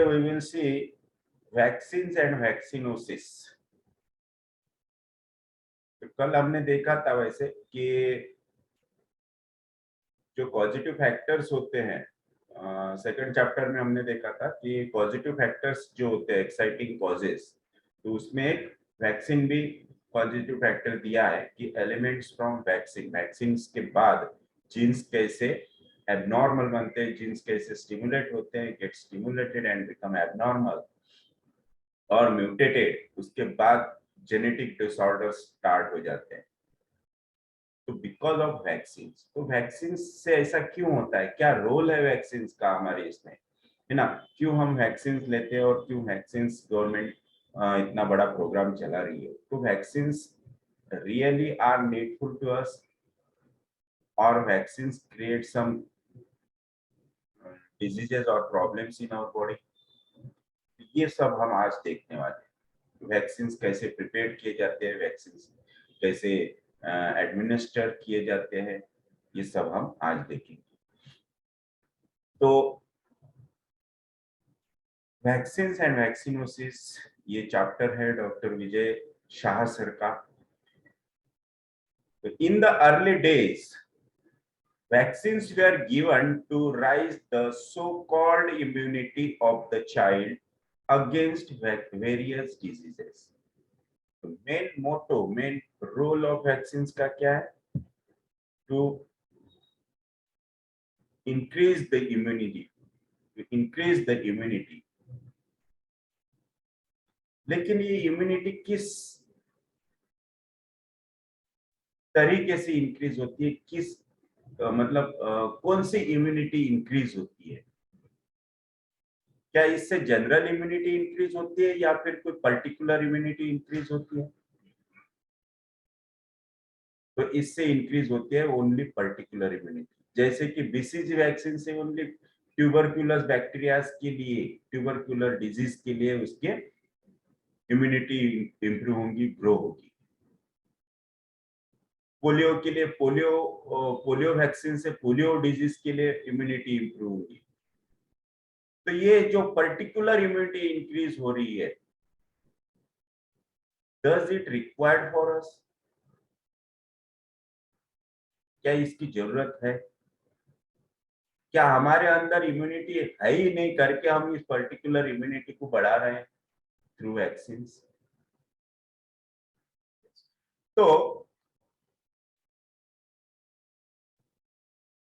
we will see vaccines and vaccinosis. तो कल हमने देखा था वैसे कि जो पॉजिटिव फैक्टर्स होते हैं, सेकंड चैप्टर में हमने देखा था कि पॉजिटिव फैक्टर्स जो होते हैं एक्साइटिंग कॉजेस, तो उसमें एक वैक्सीन भी पॉजिटिव फैक्टर दिया है कि एलिमेंट्स फ्रॉम वैक्सीन, वैक्सीन के बाद जीन्स कैसे एबनॉर्मल बनते हैं, जीन्स कैसे स्टिमुलेट होते हैं, get stimulated and become abnormal और म्यूटेटेड, उसके बाद जेनेटिक डिसऑर्डर स्टार्ट हो जाते हैं। तो बिकॉज ऑफ वैक्सीन, तो वैक्सीन से ऐसा क्यों होता है, क्या रोल है वैक्सीन का हमारे इसमें, है ना, क्यों हम वैक्सीन लेते हैं और क्यों वैक्सीन गवर्नमेंट इतना बड़ा प्रोग्राम चला रही है। तो vaccine really are needful to us और वैक्सीन क्रिएट सम डिजीजेस और प्रॉब्लम्स इन आवर बॉडी, ये सब हम आज देखने वाले हैं। वैक्सीन कैसे प्रिपेयर किए जाते हैं, वैक्सीन कैसे एडमिनिस्टर किए जाते हैं, ये सब हम आज देखेंगे। तो वैक्सीन एंड वैक्सीनोसिस ये चैप्टर है डॉक्टर विजय शाह सर का। तो in the early days vaccines were given to raise the so-called immunity of the child against various diseases. तो main motto, main role of vaccines का क्या है, to increase the immunity, to increase the immunity। लेकिन ये immunity किस तरीके से increase होती है, किस मतलब कौन सी इम्यूनिटी इंक्रीज होती है, क्या इससे जनरल इम्यूनिटी इंक्रीज होती है या फिर कोई पर्टिकुलर इम्यूनिटी इंक्रीज होती है। तो इससे इंक्रीज होती है ओनली पर्टिकुलर इम्यूनिटी, जैसे कि बीसीजी वैक्सीन से ओनली ट्यूबरक्यूलस बैक्टीरिया के लिए, ट्यूबरक्यूलर डिजीज के लिए उसके इम्यूनिटी इंप्रूव होगी, ग्रो होगी। पोलियो के लिए पोलियो वैक्सीन से पोलियो डिजीज के लिए इम्यूनिटी इंप्रूव होगी। तो ये जो पर्टिकुलर इम्यूनिटी इंक्रीज हो रही है, does it required for us, क्या इसकी जरूरत है, क्या हमारे अंदर इम्यूनिटी है ही नहीं करके हम इस पर्टिकुलर इम्यूनिटी को बढ़ा रहे हैं थ्रू वैक्सीन। तो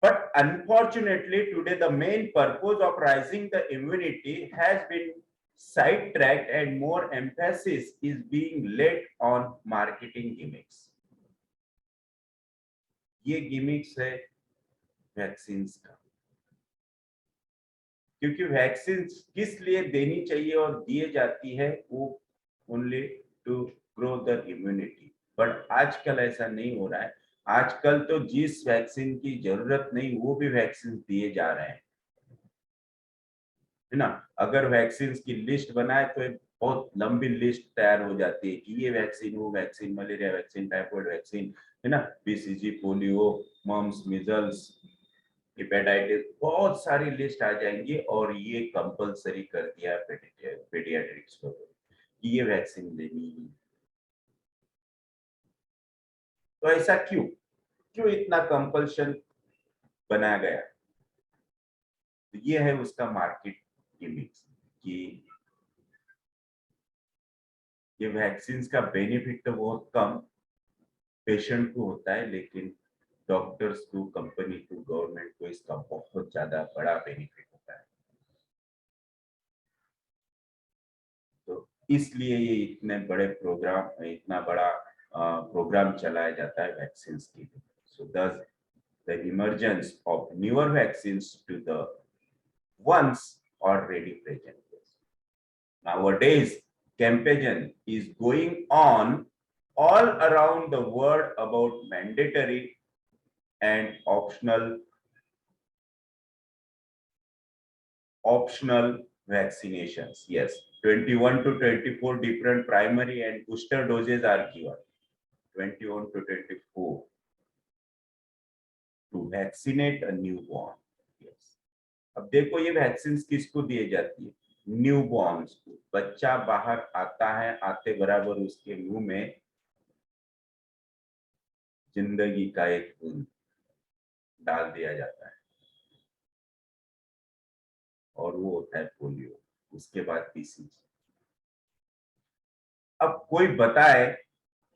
but unfortunately today the main purpose of rising the immunity has been sidetracked and more emphasis is being laid on marketing gimmicks। ये गिमिक्स है वैक्सीन का, क्योंकि वैक्सीन किस लिए देनी चाहिए और दिए जाती है, वो only to grow the immunity. But आजकल ऐसा नहीं हो रहा है, आजकल तो जिस वैक्सीन की जरूरत नहीं वो भी वैक्सीन दिए जा रहे हैं, है ना। अगर वैक्सीन की लिस्ट बनाए तो एक बहुत लंबी लिस्ट तैयार हो जाती है कि ये वैक्सीन, वो vaccine, malaria vaccine, typhoid vaccine, है ना, BCG, polio, mumps, measles, hepatitis, बहुत सारी लिस्ट आ जाएंगी और ये कंपलसरी कर दिया पेडियाट्रिक्स को कि ये वैक्सीन लेनी है। तो ऐसा क्यों, क्यों इतना कंपल्शन बनाया गया। तो ये है उसका मार्केट गिमिक्स कि ये वैक्सीन का बेनिफिट तो बहुत कम पेशेंट को होता है, लेकिन डॉक्टर्स को, कंपनी को, गवर्नमेंट को इसका बहुत ज्यादा बड़ा बेनिफिट होता है। तो इसलिए ये इतने बड़े प्रोग्राम, इतना बड़ा प्रोग्राम चलाया जाता है वैक्सीन के लिए। So thus the emergence of newer vaccine to the ones already present। Nowadays, campaign is going on all around the world about mandatory and optional vaccinations। Yes, 21 to 24 different primary and booster doses are given, 21 to 24, to vaccinate a newborn। Yes, अब देखो ये vaccine किसको दिए जाती है, new borns को, बच्चा बाहर आता है, आते बराबर उसके मुंह में जिंदगी का एक बूंद डाल दिया जाता है और वो होता है पोलियो, उसके बाद बीसीजी। अब कोई बताए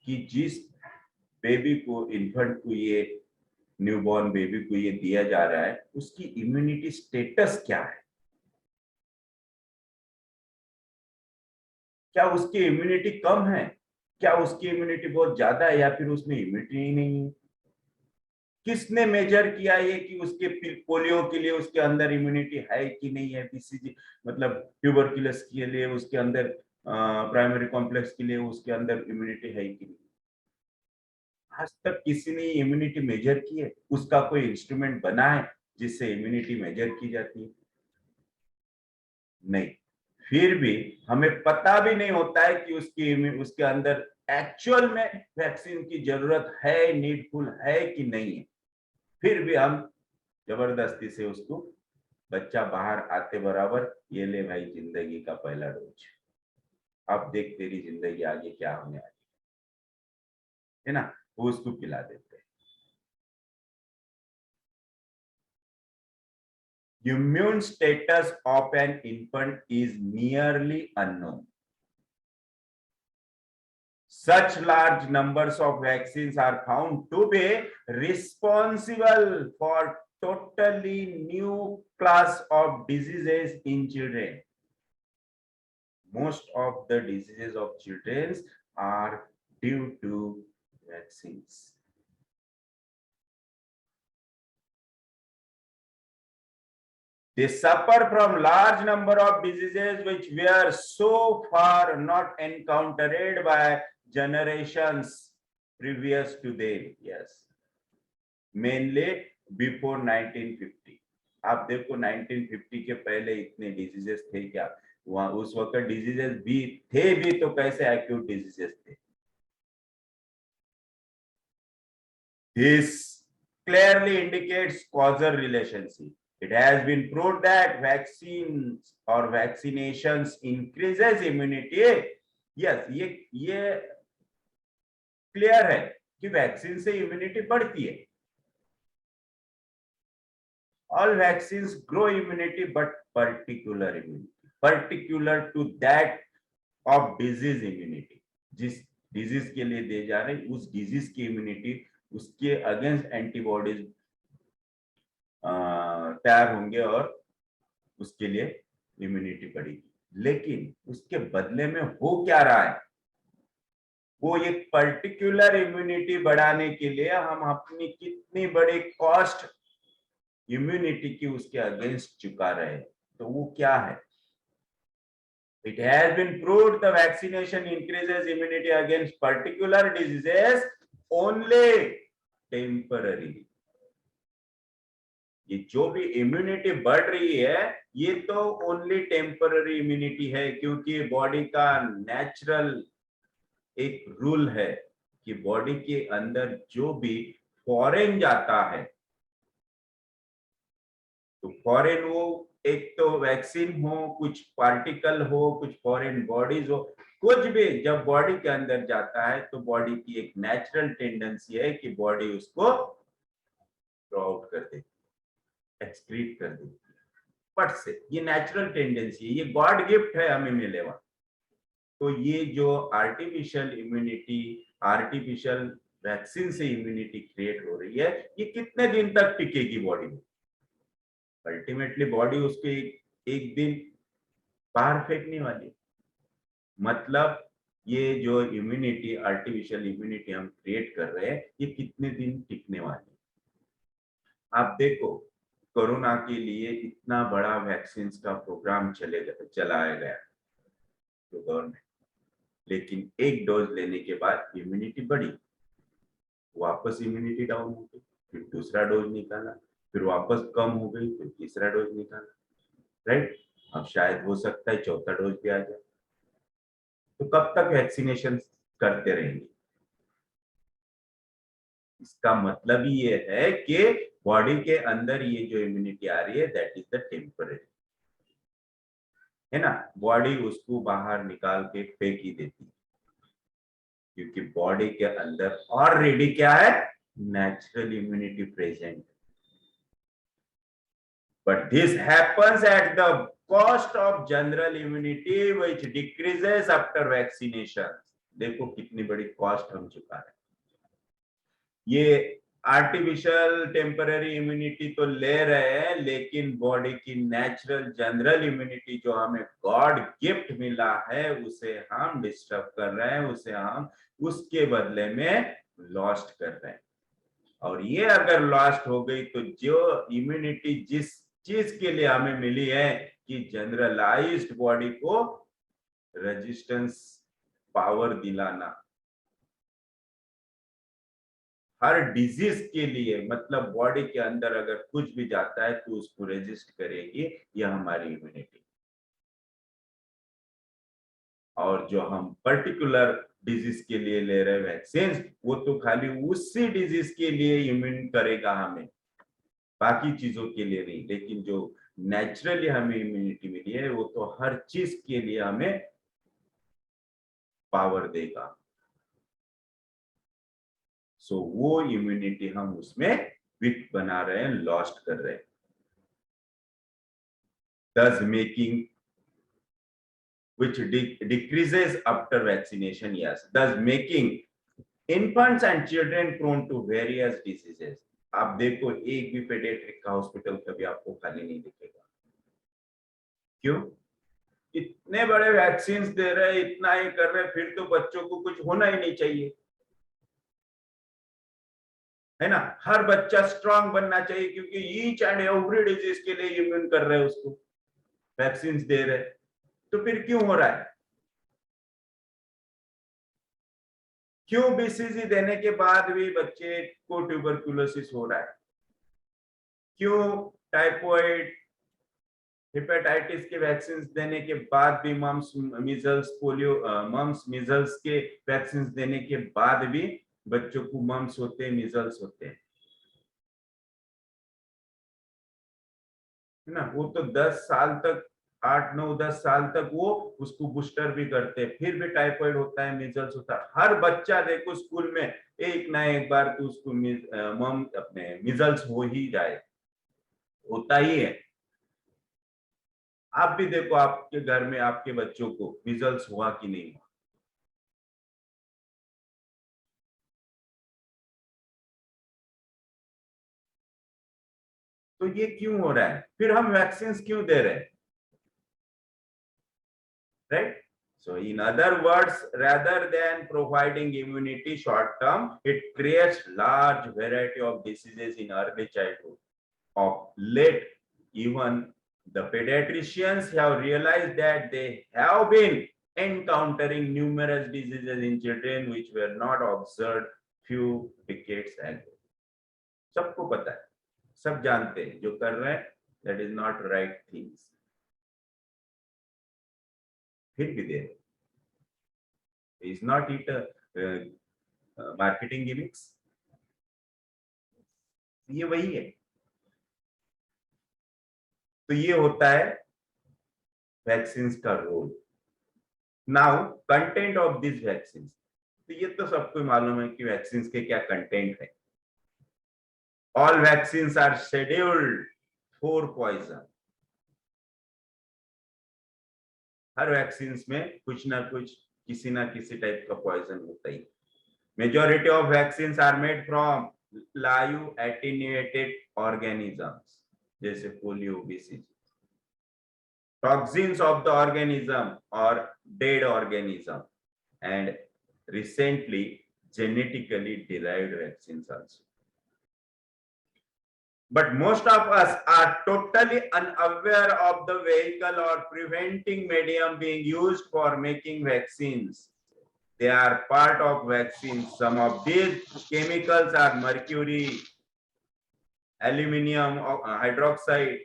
कि जिस बेबी को, इन्फेंट को, ये न्यूबॉर्न बेबी को ये दिया जा रहा है, उसकी इम्यूनिटी स्टेटस क्या है? क्या उसकी इम्यूनिटी कम है, क्या उसकी इम्यूनिटी बहुत ज्यादा है, या फिर उसमें इम्यूनिटी ही नहीं है? किसने मेजर किया ये कि उसके पोलियो के लिए उसके अंदर इम्यूनिटी है कि नहीं है? बीसीजी मतलब ट्यूबरकुलस के लिए उसके अंदर, प्राइमरी कॉम्प्लेक्स के लिए उसके अंदर इम्यूनिटी है कि नहीं? आज तक किसी ने इम्यूनिटी मेजर की है? उसका कोई इंस्ट्रूमेंट बना है जिससे इम्यूनिटी मेजर की जाती है? नहीं। फिर भी हमें पता भी नहीं होता है कि उसके अंदर एक्चुअल में वैक्सीन की जरूरत है, नीडफुल है कि नहीं है। फिर भी हम जबरदस्ती से उसको, बच्चा बाहर आते बराबर, ये ले भाई जिंदगी का पहला डोज, अब देख तेरी जिंदगी आगे क्या होने वाली है ना, वो उसको पिला देते हैं। Immune status of an infant is nearly unknown. Such large numbers of vaccines are found to be responsible for totally new class of diseases in children. Most of the diseases of children are due to vaccines. They suffer from large number of diseases which were so far not encountered by generations previous to them. Yes, mainly before 1950. आप देखो 1950 के पहले इतने diseases थे क्या? वहां उस वक्त डिजीजेस भी थे भी तो कैसे एक्यूट डिजीजेस थे? This clearly indicates causal relationship. It has been proved that vaccines or vaccinations increases immunity. Yes, ये क्लियर है कि वैक्सीन से इम्यूनिटी बढ़ती है. All vaccines grow immunity, but particular immunity, particular to that of disease immunity. जिस disease के लिए दे जा रहे हैं उस डिजीज की इम्यूनिटी, उसके अगेंस्ट एंटीबॉडीज तैयार होंगे और उसके लिए इम्यूनिटी बढ़ेगी. लेकिन उसके बदले में हो क्या रहा है? वो एक पर्टिकुलर इम्यूनिटी बढ़ाने के लिए हम अपनी कितनी बड़ी कॉस्ट इम्यूनिटी की उसके अगेंस्ट चुका रहे हैं. तो वो क्या है? It has been proved the vaccination increases immunity against particular diseases only temporarily. ये जो भी इम्यूनिटी बढ़ रही है ये तो ओनली टेम्पररी इम्यूनिटी है, क्योंकि बॉडी का नेचुरल एक रूल है कि बॉडी के अंदर जो भी फॉरेन जाता है, तो फॉरेन वो एक तो वैक्सीन हो, कुछ पार्टिकल हो, कुछ फॉरेन बॉडीज हो, कुछ भी जब बॉडी के अंदर जाता है तो बॉडी की एक नेचुरल टेंडेंसी है कि बॉडी उसको थ्रो आउट कर देती है, एक्सक्रीट कर देती है पट से. ये नेचुरल टेंडेंसी है, ये गॉड गिफ्ट है हमें मिले हुआ. तो ये जो आर्टिफिशियल इम्यूनिटी, आर्टिफिशियल वैक्सीन से इम्यूनिटी क्रिएट हो रही है, ये कितने दिन तक टिकेगी बॉडी में? अल्टीमेटली बॉडी उसको एक दिन बाहर फेंकने वाली. मतलब ये जो इम्यूनिटी, आर्टिफिशियल इम्यूनिटी हम क्रिएट कर रहे हैं, ये कितने दिन टिकने वाली? आप देखो कोरोना के लिए इतना बड़ा वैक्सीन का प्रोग्राम चलाया गया तो गवर्नमेंट, लेकिन एक डोज लेने के बाद इम्यूनिटी बढ़ी, वापस इम्यूनिटी डाउन हो गई, फिर दूसरा डोज निकाला, फिर वापस कम हो गई, फिर तीसरा डोज निकाला. राइट? अब शायद हो सकता है चौथा डोज भी आ जाए. तो कब तक वैक्सीनेशन करते रहेंगे? इसका मतलब ही ये है कि बॉडी के अंदर ये जो इम्यूनिटी आ रही है दैट इज द टेम्पररी. है ना, बॉडी उसको बाहर निकाल के फेंक ही देती है, क्योंकि बॉडी के अंदर ऑलरेडी क्या है, natural immunity present. But this happens at the cost of general immunity which decreases after vaccination. देखो कितनी बड़ी कॉस्ट हम चुका है। ये आर्टिफिशियल टेम्पररी इम्यूनिटी तो ले रहे हैं, लेकिन बॉडी की नेचुरल जनरल इम्यूनिटी जो हमें गॉड गिफ्ट मिला है उसे हम डिस्टर्ब कर रहे हैं, उसे हम उसके बदले में लॉस्ट कर रहे हैं। और ये अगर लॉस्ट हो गई तो जो इम्यूनिटी जिस चीज के लिए हमें मिली है कि जनरलाइज्ड बॉडी को रेजिस्टेंस पावर दिलाना, हर डिजीज के लिए, मतलब बॉडी के अंदर अगर कुछ भी जाता है तो उसको रेजिस्ट करेगी, यह हमारी इम्यूनिटी। और जो हम पर्टिकुलर डिजीज के लिए ले रहे वैक्सीन, वो तो खाली उसी डिजीज के लिए इम्यून करेगा हमें, बाकी चीजों के लिए नहीं। लेकिन जो नेचुरली हमें इम्यूनिटी मिली है वो तो हर चीज के लिए हमें पावर देगा। सो वो इम्यूनिटी हम उसमें वीक बना रहे हैं, लॉस्ट कर रहे हैं। thus making which decreases after vaccination, yes, thus making infants and children prone to various diseases। आप देखो एक भी पेडियाट्रिक का हॉस्पिटल कभी आपको खाली नहीं दिखेगा। क्यों? इतने बड़े वैक्सीन दे रहे हैं, इतना ही कर रहे हैं, फिर तो बच्चों को कुछ होना ही नहीं चाहिए, है ना। हर बच्चा स्ट्रांग बनना चाहिए, क्योंकि ईच एंड एवरी डिजीज के लिए इम्यून कर रहे हैं उसको, वैक्सीन दे रहे। तो फिर क्यों हो रहा है? क्यों बीसीजी देने के बाद भी बच्चे को ट्यूबरकुलोसिस हो रहा है? क्यों टाइफॉइड, हेपेटाइटिस के वैक्सीन देने के बाद भी, mumps measles polio, mumps measles के वैक्सीन देने के बाद भी बच्चों को मम्स होते हैं, मीजल्स होते हैं, है ना। वो तो 10 साल तक, 8 9 10 साल तक वो उसको बूस्टर भी करते हैं, फिर भी टाइफाइड होता है, मीजल्स होता है। हर बच्चा देखो स्कूल में एक ना एक बार तो उसको मम अपने मीजल्स हो ही जाए, होता ही है। आप भी देखो आपके घर में आपके बच्चों को मीजल्स हुआ कि नहीं हुआ। तो ये क्यों हो रहा है? फिर हम वैक्सीन क्यों दे रहे हैं, right? So in other words, rather than providing immunity short term, it creates large variety of diseases in early childhood. Of late, even the pediatricians have realized that they have been encountering numerous diseases in children which were not observed few decades ago. सबको पता है, सब जानते हैं, जो कर रहे हैं that is not right things, फिर भी दे रहे। is not it marketing gimmicks? ये वही है। तो ये होता है वैक्सीन का role. Now content of this vaccine, तो ये तो सबको मालूम है कि वैक्सीन के क्या कंटेंट है। All vaccine are scheduled for poison. हर वैक्सीन में कुछ ना कुछ, किसी ना किसी टाइप का पॉइजन होता ही। Majority of vaccine are made from live attenuated organisms, जैसे polio, BCG. toxins of the organism or dead organism, and recently genetically derived vaccines also. But most of us are totally unaware of the vehicle or preventing medium being used for making vaccines. They are part of vaccines. Some of these chemicals are mercury, aluminum hydroxide,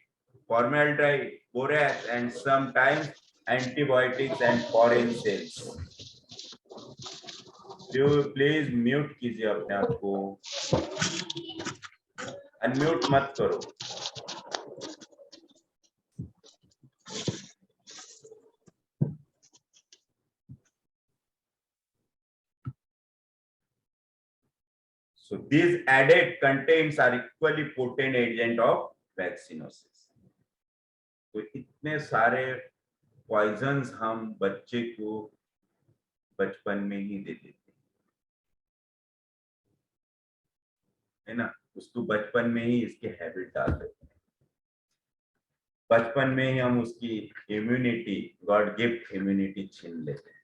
formaldehyde, borax, and sometimes antibiotics and foreign cells. Please mute कीजिए अपने आप को, unmute मत करो। So these added contents are equally potent agent of vaccinosis. तो इतने सारे poisons हम बच्चे को बचपन में ही दे देते है ना, उसको बचपन में ही इसके हैबिट डाल देते हैं, बचपन में ही हम उसकी इम्यूनिटी, गॉड गिफ्ट इम्यूनिटी छीन लेते हैं.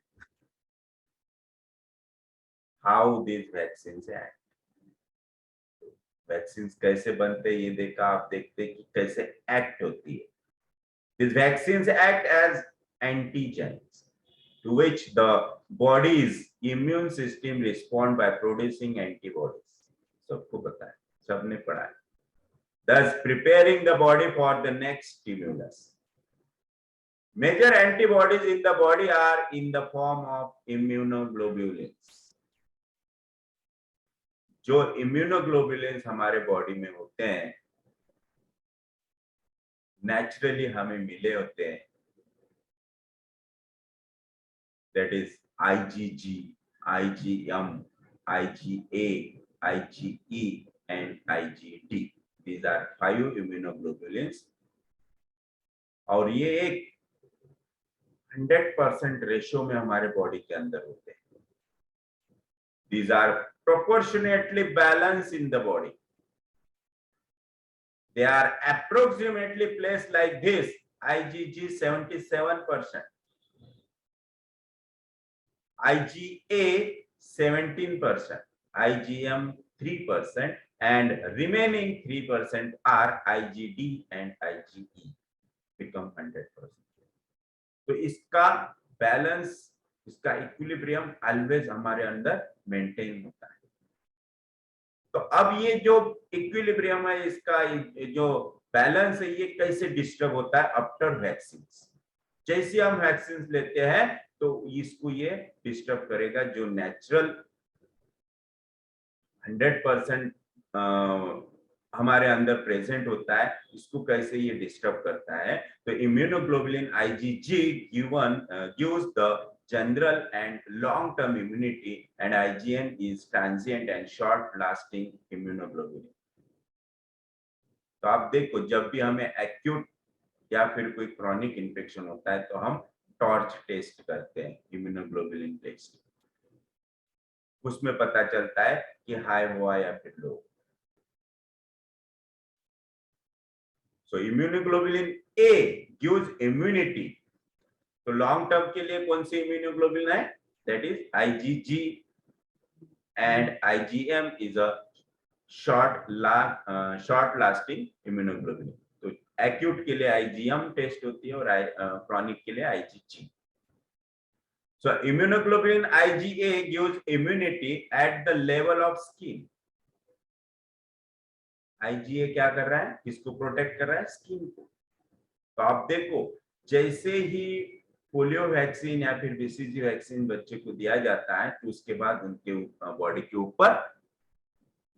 How this vaccine act, vaccine कैसे बनते हैं ये देखा, आप देखते हैं कि कैसे एक्ट होती है. These vaccines act as antigens to which the body's immune system respond by producing antibodies. सबको पता है, सबने पढ़ा है. Thus preparing the body for the next stimulus. Major antibodies in the body are in the form of immunoglobulins. जो immunoglobulins हमारे body में होते हैं, नेचुरली हमें मिले होते हैं. That is IgG, IgM, IgA, IgE and IgD. These are 5 immunoglobulins. और ये एक 100% रेशियो में हमारे बॉडी के अंदर होते हैं. These are proportionately balanced in the body. They are approximately placed like this: IgG 77%, IgA 17%, IgM 3%, and remaining 3% are IgD and IgE, become 100%. तो इसका बैलेंस, इसका इक्विलिब्रियम ऑलवेज हमारे अंदर मेंटेन होता है. तो अब ये जो इक्विलिब्रियम है, इसका जो बैलेंस है, ये कैसे डिस्टर्ब होता है आफ्टर वैक्सीन. जैसे हम वैक्सीन लेते हैं तो इसको ये डिस्टर्ब करेगा. जो नेचुरल 100% हमारे अंदर प्रेजेंट होता है, इसको कैसे ये डिस्टर्ब करता है. तो immunoglobulin IgG gives the general and long term immunity and IgM is transient and short lasting immunoglobulin. तो आप देखो, जब भी हमें एक्यूट या फिर कोई क्रॉनिक इन्फेक्शन होता है तो हम टॉर्च टेस्ट करते हैं, इम्यूनोग्लोबुलिन टेस्ट. उसमें पता चलता है कि हाई हुआ या फिर लो. So immunoglobulin A gives immunity. तो लॉन्ग टर्म के लिए कौन सी इम्यूनोग्लोबुलिन है? That is IgG and IgM is a short lasting immunoglobulin. तो एक्यूट के लिए IgM टेस्ट होती है और क्रॉनिक के लिए IgG. So immunoglobulin IgA gives immunity at the level of skin. IgA क्या कर रहा है? किसको प्रोटेक्ट कर रहा है? स्किन को. तो आप देखो, जैसे ही पोलियो वैक्सीन या फिर BCG वैक्सीन बच्चे को दिया जाता है तो उसके बाद उनके बॉडी के ऊपर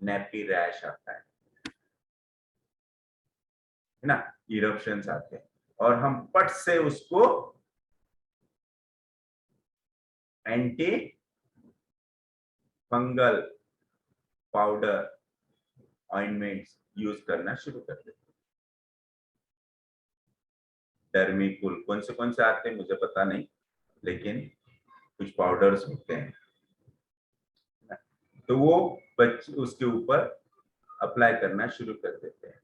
नेपी रैश आता है ना, इरप्शंस आते हैं, और हम पट से उसको anti fungal powder, ointments use करना शुरू कर देते हैं. डर्मीकुल कौन से आते हैं मुझे पता नहीं, लेकिन कुछ पाउडर्स होते हैं, तो वो बच्चे उसके ऊपर अप्लाई करना शुरू कर देते हैं.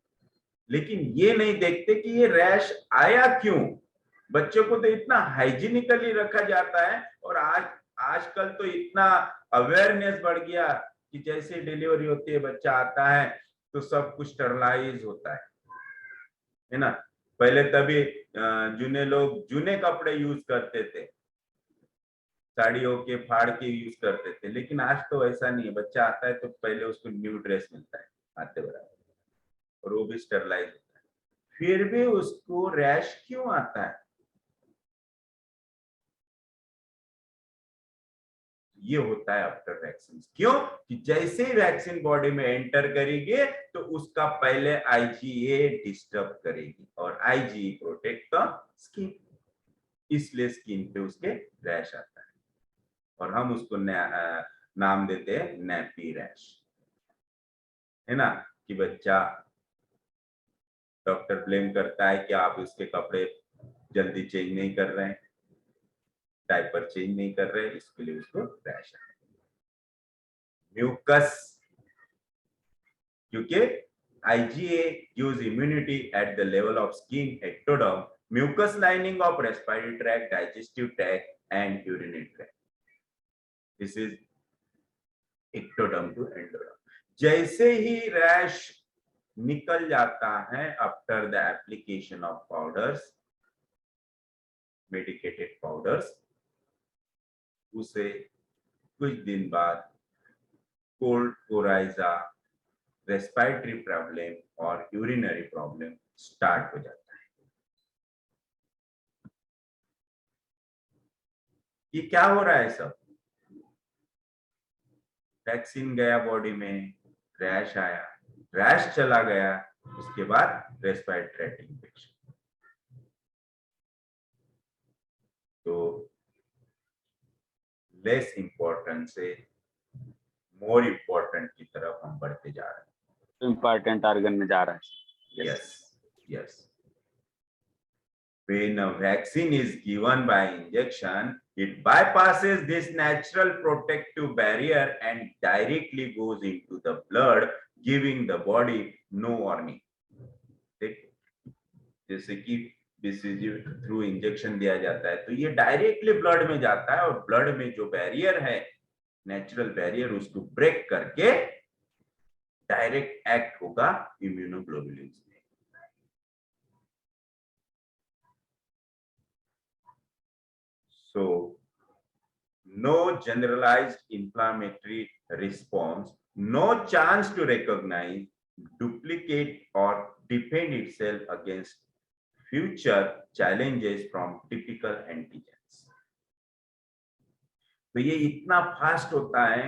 लेकिन ये नहीं देखते कि ये रैश आया क्यों. बच्चों को तो इतना हाइजीनिकली रखा जाता है, और आजकल तो इतना अवेयरनेस बढ़ गया कि जैसे डिलीवरी होती है, बच्चा आता है तो सब कुछ स्टरलाइज होता है ना. पहले तभी जूने कपड़े यूज करते थे, साड़ियों के फाड़ के यूज करते थे, लेकिन आज तो ऐसा नहीं है. बच्चा आता है तो पहले उसको न्यू ड्रेस मिलता है आते बराबर, और वो भी स्टरलाइज होता है. फिर भी उसको रैश क्यों आता है? ये होता है आफ्टर वैक्सीन. क्यों? कि जैसे ही वैक्सीन बॉडी में एंटर करेगी तो उसका पहले IgA डिस्टर्ब करेगी, और IgE प्रोटेक्ट द स्किन, इसलिए स्किन पे उसके रैश आता है, और हम उसको नाम देते हैं नेपी रैश. है ना, कि बच्चा, डॉक्टर ब्लेम करता है कि आप उसके कपड़े जल्दी चेंज नहीं कर रहे हैं, डायपर चेंज नहीं कर रहे, इसके लिए उसको रैश है। म्यूकस, क्योंकि IgA gives immunity at the level of skin, ectoderm, mucus lining of respiratory tract, digestive tract and urinary tract. This is ectoderm to endoderm. जैसे ही रैश निकल जाता है after the application of powders, medicated powders, उसे कुछ दिन बाद cold coryza, respiratory problem और urinary problem start हो जाता है। ये क्या हो रहा है सब? वैक्सीन गया बॉडी में, रैश आया, रैश चला गया, उसके बाद रेस्पिरेटरी ट्रैक्ट इन्फेक्शन। तो लेस इंपॉर्टेंट से मोर इम्पोर्टेंट की तरफ हम बढ़ते जा रहे हैं, इम्पोर्टेंट ऑर्गन में जा रहा है। Yes yes. When a vaccine is given by injection, it bypasses this natural protective barrier and directly goes into the blood, giving the body no warning. जैसे कि BCG थ्रू इंजेक्शन दिया जाता है, तो ये डायरेक्टली ब्लड में जाता है और ब्लड में जो बैरियर है, नेचुरल बैरियर, उसको ब्रेक करके डायरेक्ट एक्ट होगा इम्यूनोग्लोबुलिन में। So, no generalized inflammatory response, no chance to recognize, duplicate or defend itself against future challenges from typical antigens. तो ये इतना फास्ट होता है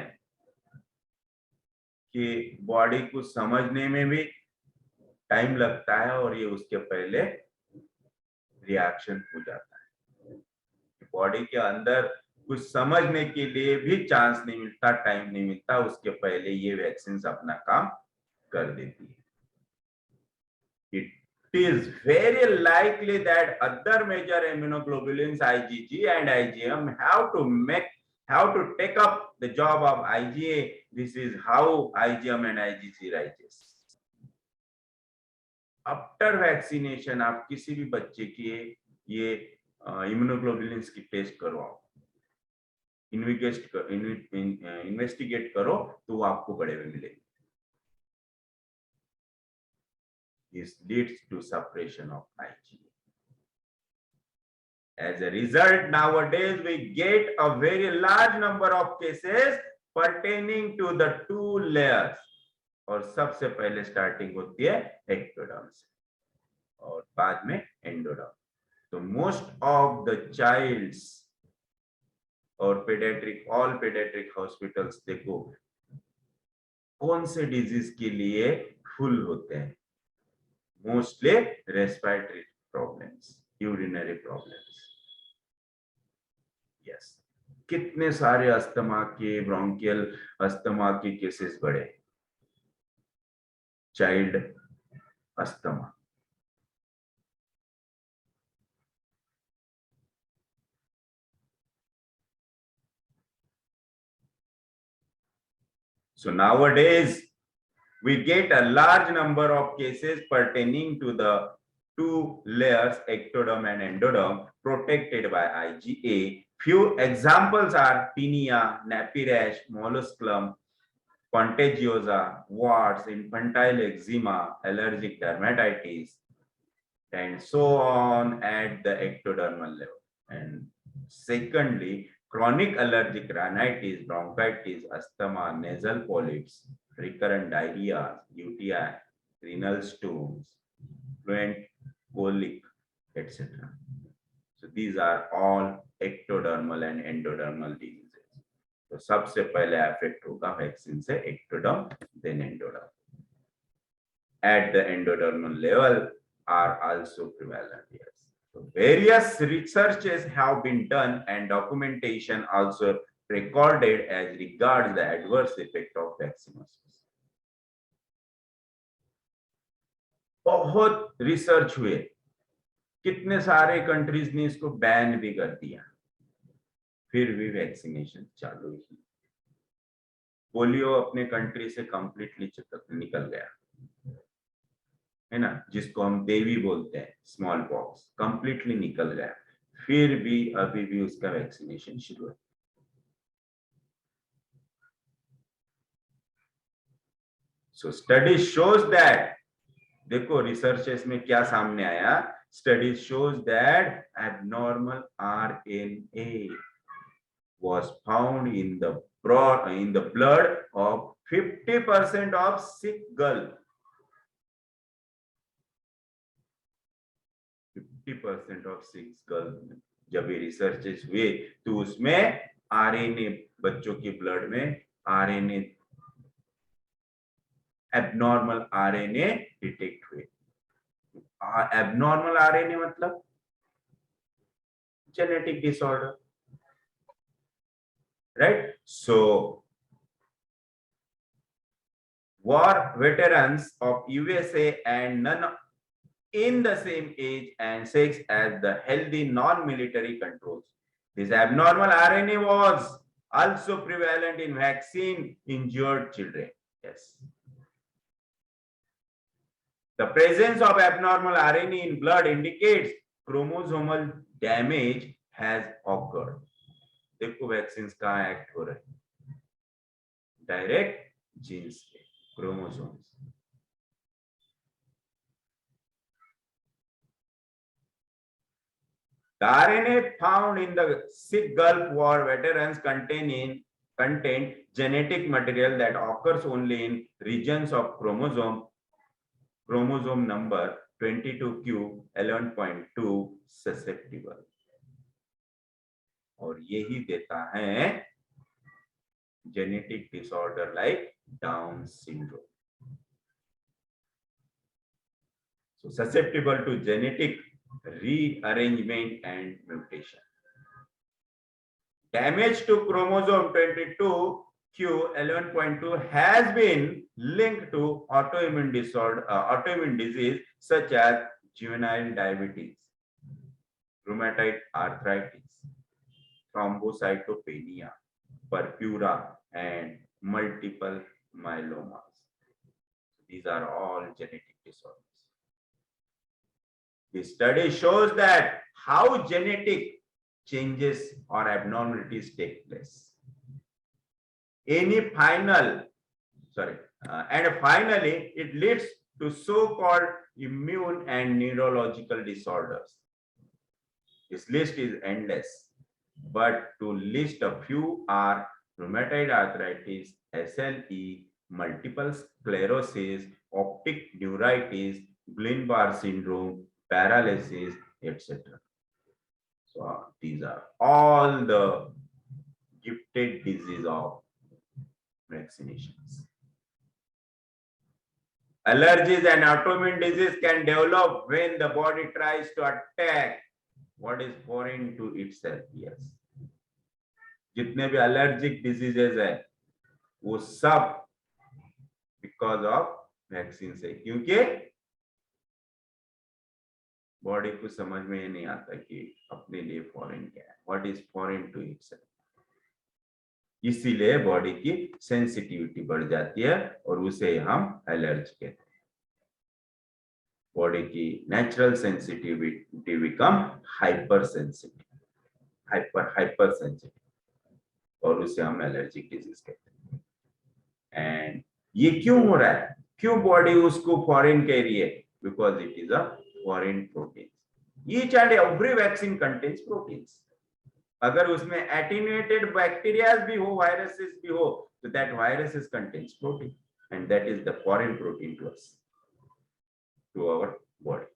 कि बॉडी को समझने में भी टाइम लगता है और ये उसके पहले रिएक्शन हो जाता है। बॉडी के अंदर कुछ समझने के लिए भी चांस नहीं मिलता, टाइम नहीं मिलता, उसके पहले ये वैक्सीन अपना काम कर देती है। It is very likely that other major immunoglobulins IgG and IgM have to take up the job of IgA. This is how IgM and IgG rises. After vaccination आप किसी भी बच्चे की ये इम्यूनोग्लोबुलिन्स की टेस्ट करवाओ, इन्वेस्टिगेट करो, तो वो आपको बड़े में मिलेंगे। This leads to suppression of IgA. As a result, nowadays we get a very large number of cases pertaining to the two layers. और सबसे पहले स्टार्टिंग होती है एक्टोडर्म से और बाद में एंडोडर्म। तो मोस्ट ऑफ द चाइल्ड्स और ऑल पेडियाट्रिक हॉस्पिटल्स देखो कौन से डिजीज के लिए फुल होते हैं, mostly respiratory problems, urinary problems. Yes, कितने सारे अस्थमा के, ब्रोंकियल अस्थमा के केसेस बढ़े, child asthma. So nowadays we get a large number of cases pertaining to the two layers, ectoderm and endoderm, protected by IgA. Few examples are tinea, nappy rash, molluscum, contagiosa, warts, infantile eczema, allergic dermatitis, and so on at the ectodermal level. And secondly, chronic allergic rhinitis, bronchitis, asthma, nasal polyps, recurrent diarrhea, UTI, renal stones, fluent colic, etc. So these are all ectodermal and endodermal diseases. तो सबसे पहले affect होगा vaccine से ectoderm, then endoderm. At the endodermal level are also prevalent. Yes. So various researches have been done and documentation also recorded as regards the adverse effect of vaccinations. बहुत research हुए, कितने सारे countries ने इसको ban भी कर दिया, फिर भी वैक्सीनेशन चालू ही। पोलियो अपने कंट्री से कंप्लीटली निकल गया, है ना, जिसको हम देवी बोलते हैं, स्मॉल पॉक्स कंप्लीटली निकल गया, फिर भी अभी भी उसका वैक्सीनेशन शुरू है। सो स्टडी शोज दैट, देखो रिसर्चेस में क्या सामने आया, study shows that abnormal RNA was found in the blood of 50% of sick girl. 50% of sick girl जब ये रिसर्चेस हुए तो उसमें RNA, बच्चों के ब्लड में RNA, एबनॉर्मल RNA डिटेक्ट हुए। एबनॉर्मल RNA मतलब genetic disorder, right? So war veterans of USA and none in the same age and sex as the healthy non-military controls. This abnormal RNA was also prevalent in vaccine injured children. Yes. The presence of abnormal RNA in blood indicates chromosomal damage has occurred. देखो vaccine कहाँ act हो रहे हैं, direct jeans पे, chromosomes. The RNA found in the sick Gulf War veterans contained genetic material that occurs only in regions of chromosome number 22q 11.2 susceptible, और यही देता है genetic disorder like Down syndrome. So susceptible to genetic rearrangement and mutation. Damage to chromosome 22q 11.2 has been linked to autoimmune disorder, autoimmune disease such as juvenile diabetes, rheumatoid arthritis, thrombocytopenia, purpura, and multiple myelomas. These are all genetic disorders. The study shows that how genetic changes or abnormalities take place. And finally, it leads to so-called immune and neurological disorders. This list is endless, but to list a few are rheumatoid arthritis, SLE, multiple sclerosis, optic neuritis, Guillain-Barré syndrome, paralysis, etc. So these are all the gifted disease of vaccinations. Allergies and autoimmune disease can develop when the body tries to attack what is foreign to itself. Yes. जितने भी allergic diseases है वो सब because of vaccine से, क्योंकि body को समझ में नहीं आता कि अपने लिए फॉरेन क्या है, what is foreign to itself. इसीलिए बॉडी की सेंसिटिविटी बढ़ जाती है और उसे हम एलर्जी कहते हैं। बॉडी की natural sensitivity become hyper sensitive, hyper sensitive, और उसे हम एलर्जिक डिजीज कहते हैं। एंड ये क्यों हो रहा है, क्यों बॉडी उसको फॉरेन कह रही है? Because it is a foreign proteins. Each and every vaccine contains proteins. अगर उसमें attenuated bacteria भी हो, viruses भी हो, तो that viruses contains protein, and that is the foreign protein to us, to our body.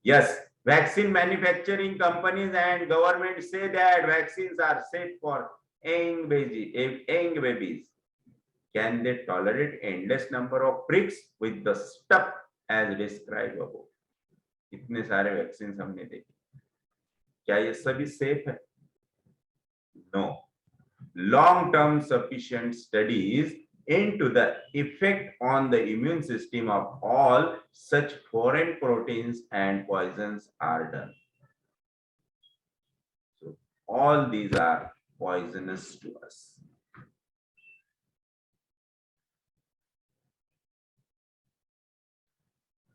Yes, vaccine manufacturing companies and government say that vaccines are safe for young babies. Can they tolerate endless number of pricks with the stuff as described above? इतने सारे vaccine हमने देखे, क्या ये सभी safe है? No. Long term sufficient studies into the effect on the immune system of all such foreign proteins and poisons are done. So all these are poisonous to us.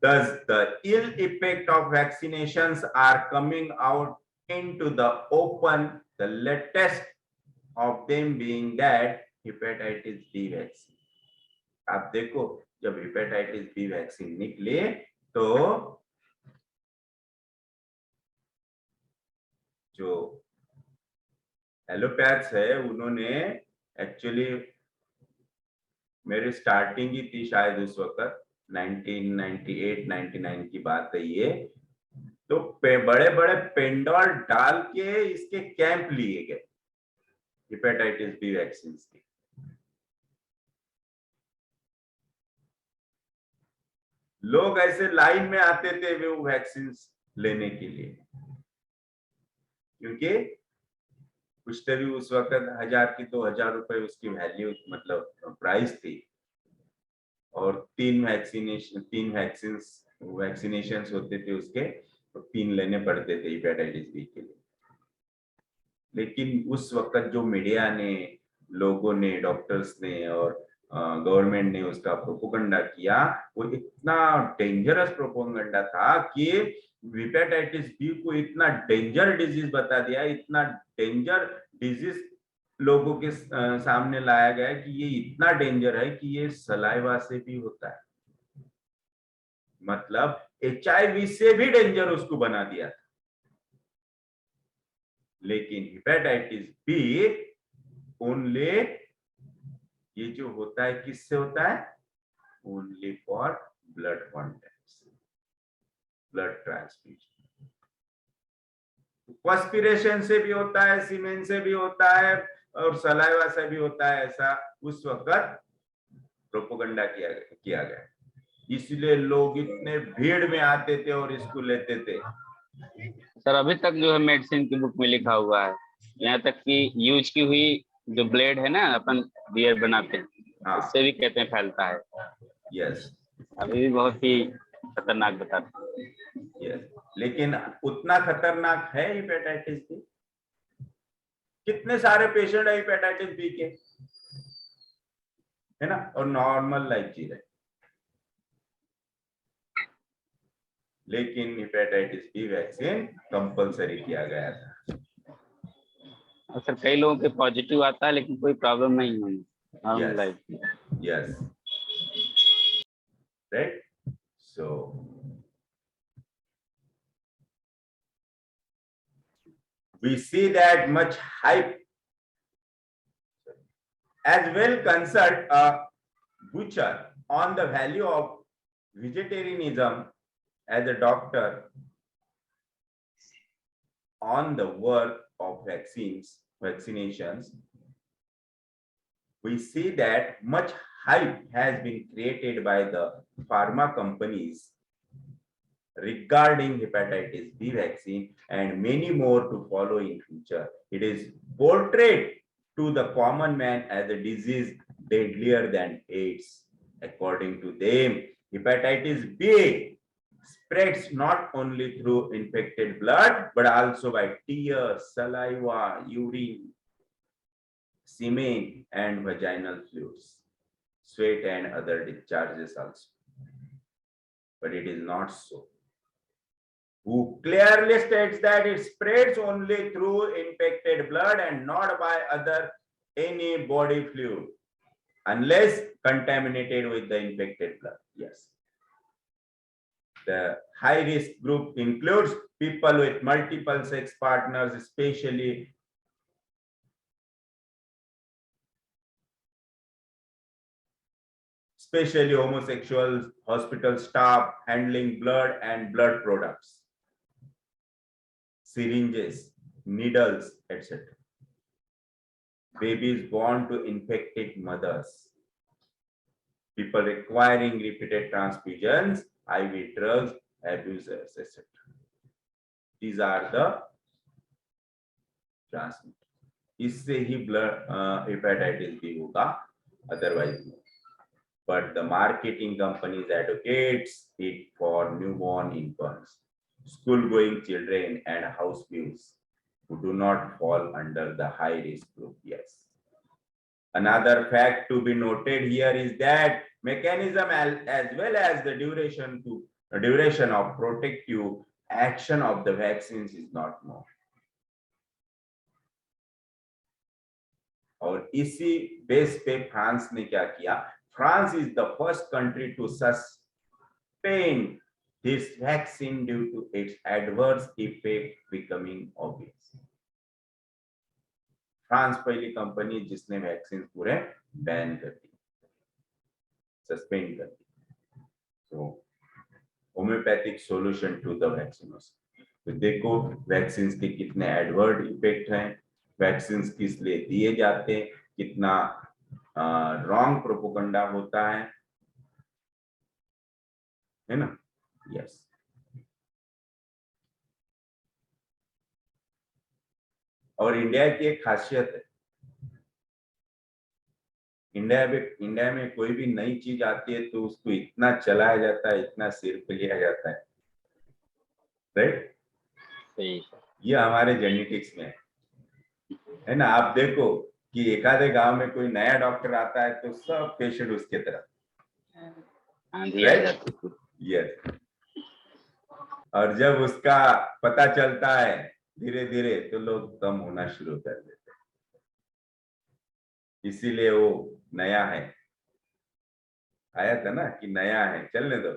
Thus, the ill effect of vaccinations are coming out into the open, the latest of them being that hepatitis B vaccine. आप देखो जब hepatitis B vaccine निकले तो जो एलोपैथ्स है उन्होंने actually मेरी starting ही थी शायद उस वक्त 1998-99 की बात है ये, तो बड़े बड़े पेंडॉल डाल के इसके कैंप लिए गए हेपेटाइटिस बी वैक्सीन के। लोग ऐसे लाइन में आते थे वो वैक्सीन लेने के लिए, क्योंकि कुछ तभी उस वक्त 1000 की 2000 रुपए उसकी वैल्यू मतलब प्राइस थी, और 3 वैक्सीनेशन होते थे उसके, तो 3 लेने पड़ते थे हेपेटाइटिस बी के लिए। लेकिन उस वक्त जो मीडिया ने, लोगों ने, डॉक्टर्स ने और गवर्नमेंट ने उसका प्रोपोगंडा किया, वो इतना डेंजरस प्रोपोगंडा था कि हेपेटाइटिस बी को इतना डेंजर डिजीज बता दिया, इतना डेंजर डिजीज लोगों के सामने लाया गया कि ये इतना डेंजर है कि ये सलाइवा से भी होता है, मतलब HIV से भी डेंजर उसको बना दिया था। लेकिन हेपेटाइटिस बी ओनली, ये जो होता है किससे होता है, only for blood contact, blood transfusion. Perspiration से भी होता है, सीमेन से भी होता है और सलाइवा से भी होता है, ऐसा उस वक्त प्रोपोगंडा किया गया। इसलिए लोग इतने भीड़ में आते थे और इसको लेते थे। सर अभी तक जो है मेडिसिन की बुक में लिखा हुआ है, यहाँ तक कि यूज की हुई जो ब्लेड है ना, अपन बियर बनाते हैं, हाँ, उससे भी कहते हैं फैलता है। यस, अभी भी बहुत ही खतरनाक बताते हैं। यस, लेकिन उतना खतरनाक है हेपेटाइटिस बी? कितने सारे पेशेंट है हेपेटाइटिस बी के, है ना, और नॉर्मल लाइफ जी रहे, लेकिन हेपेटाइटिस बी वैक्सीन कंपलसरी किया गया था। और सर कई लोगों के पॉजिटिव आता है लेकिन कोई प्रॉब्लम नहीं है normal life. Yes, right? So we see that much hype as well consult a butcher on the value of vegetarianism as a doctor on the work of vaccinations. We see that much hype has been created by the pharma companies regarding hepatitis B vaccine, and many more to follow in future. It is portrayed to the common man as a disease deadlier than AIDS. According to them, hepatitis B spreads not only through infected blood, but also by tears, saliva, urine, semen, and vaginal fluids, sweat, and other discharges also. But it is not so. Who clearly states that it spreads only through infected blood and not by any body fluid, unless contaminated with the infected blood. Yes. The high risk group includes people with multiple sex partners, especially homosexuals, hospital staff handling blood and blood products, syringes, needles, etc. Babies born to infected mothers, people requiring repeated transfusions, IV drugs, abusers, etc. These are the transmitters. इससे ही blood hepatitis B होगा। otherwise no. But the marketing companies advocates it for newborn infants, school-going children, and house bills who do not fall under the high-risk group. Yes. Another fact to be noted here is that mechanism as well as the duration of protective action of the vaccines is not known. और इसी base पे France ने क्या किया? France is the first country to sustain this vaccine due to its adverse effect becoming obvious. France पहली company जिसने vaccine पूरे ban कर दी, सस्पेंड कर दी. So homeopathic solution to the vaccine. तो देखो वैक्सीन के कितने एडवर्स इफेक्ट हैं, वैक्सीन किस लिए दिए जाते हैं, कितना रॉन्ग प्रोपोगंडा होता है ना. यस. और इंडिया की एक खासियत है, इंडिया में कोई भी नई चीज आती है तो उसको इतना चलाया जाता है, इतना सिर पे लिया जाता है, राइट. ये हमारे जेनेटिक्स में है ना. आप देखो कि एक आधे गांव में कोई नया डॉक्टर आता है तो सब पेशेंट उसके तरफ. यस. और जब उसका पता चलता है धीरे धीरे तो लोग कम होना शुरू कर देते हैं. इसीलिए वो नया है, आया था ना कि नया है, चलने दो.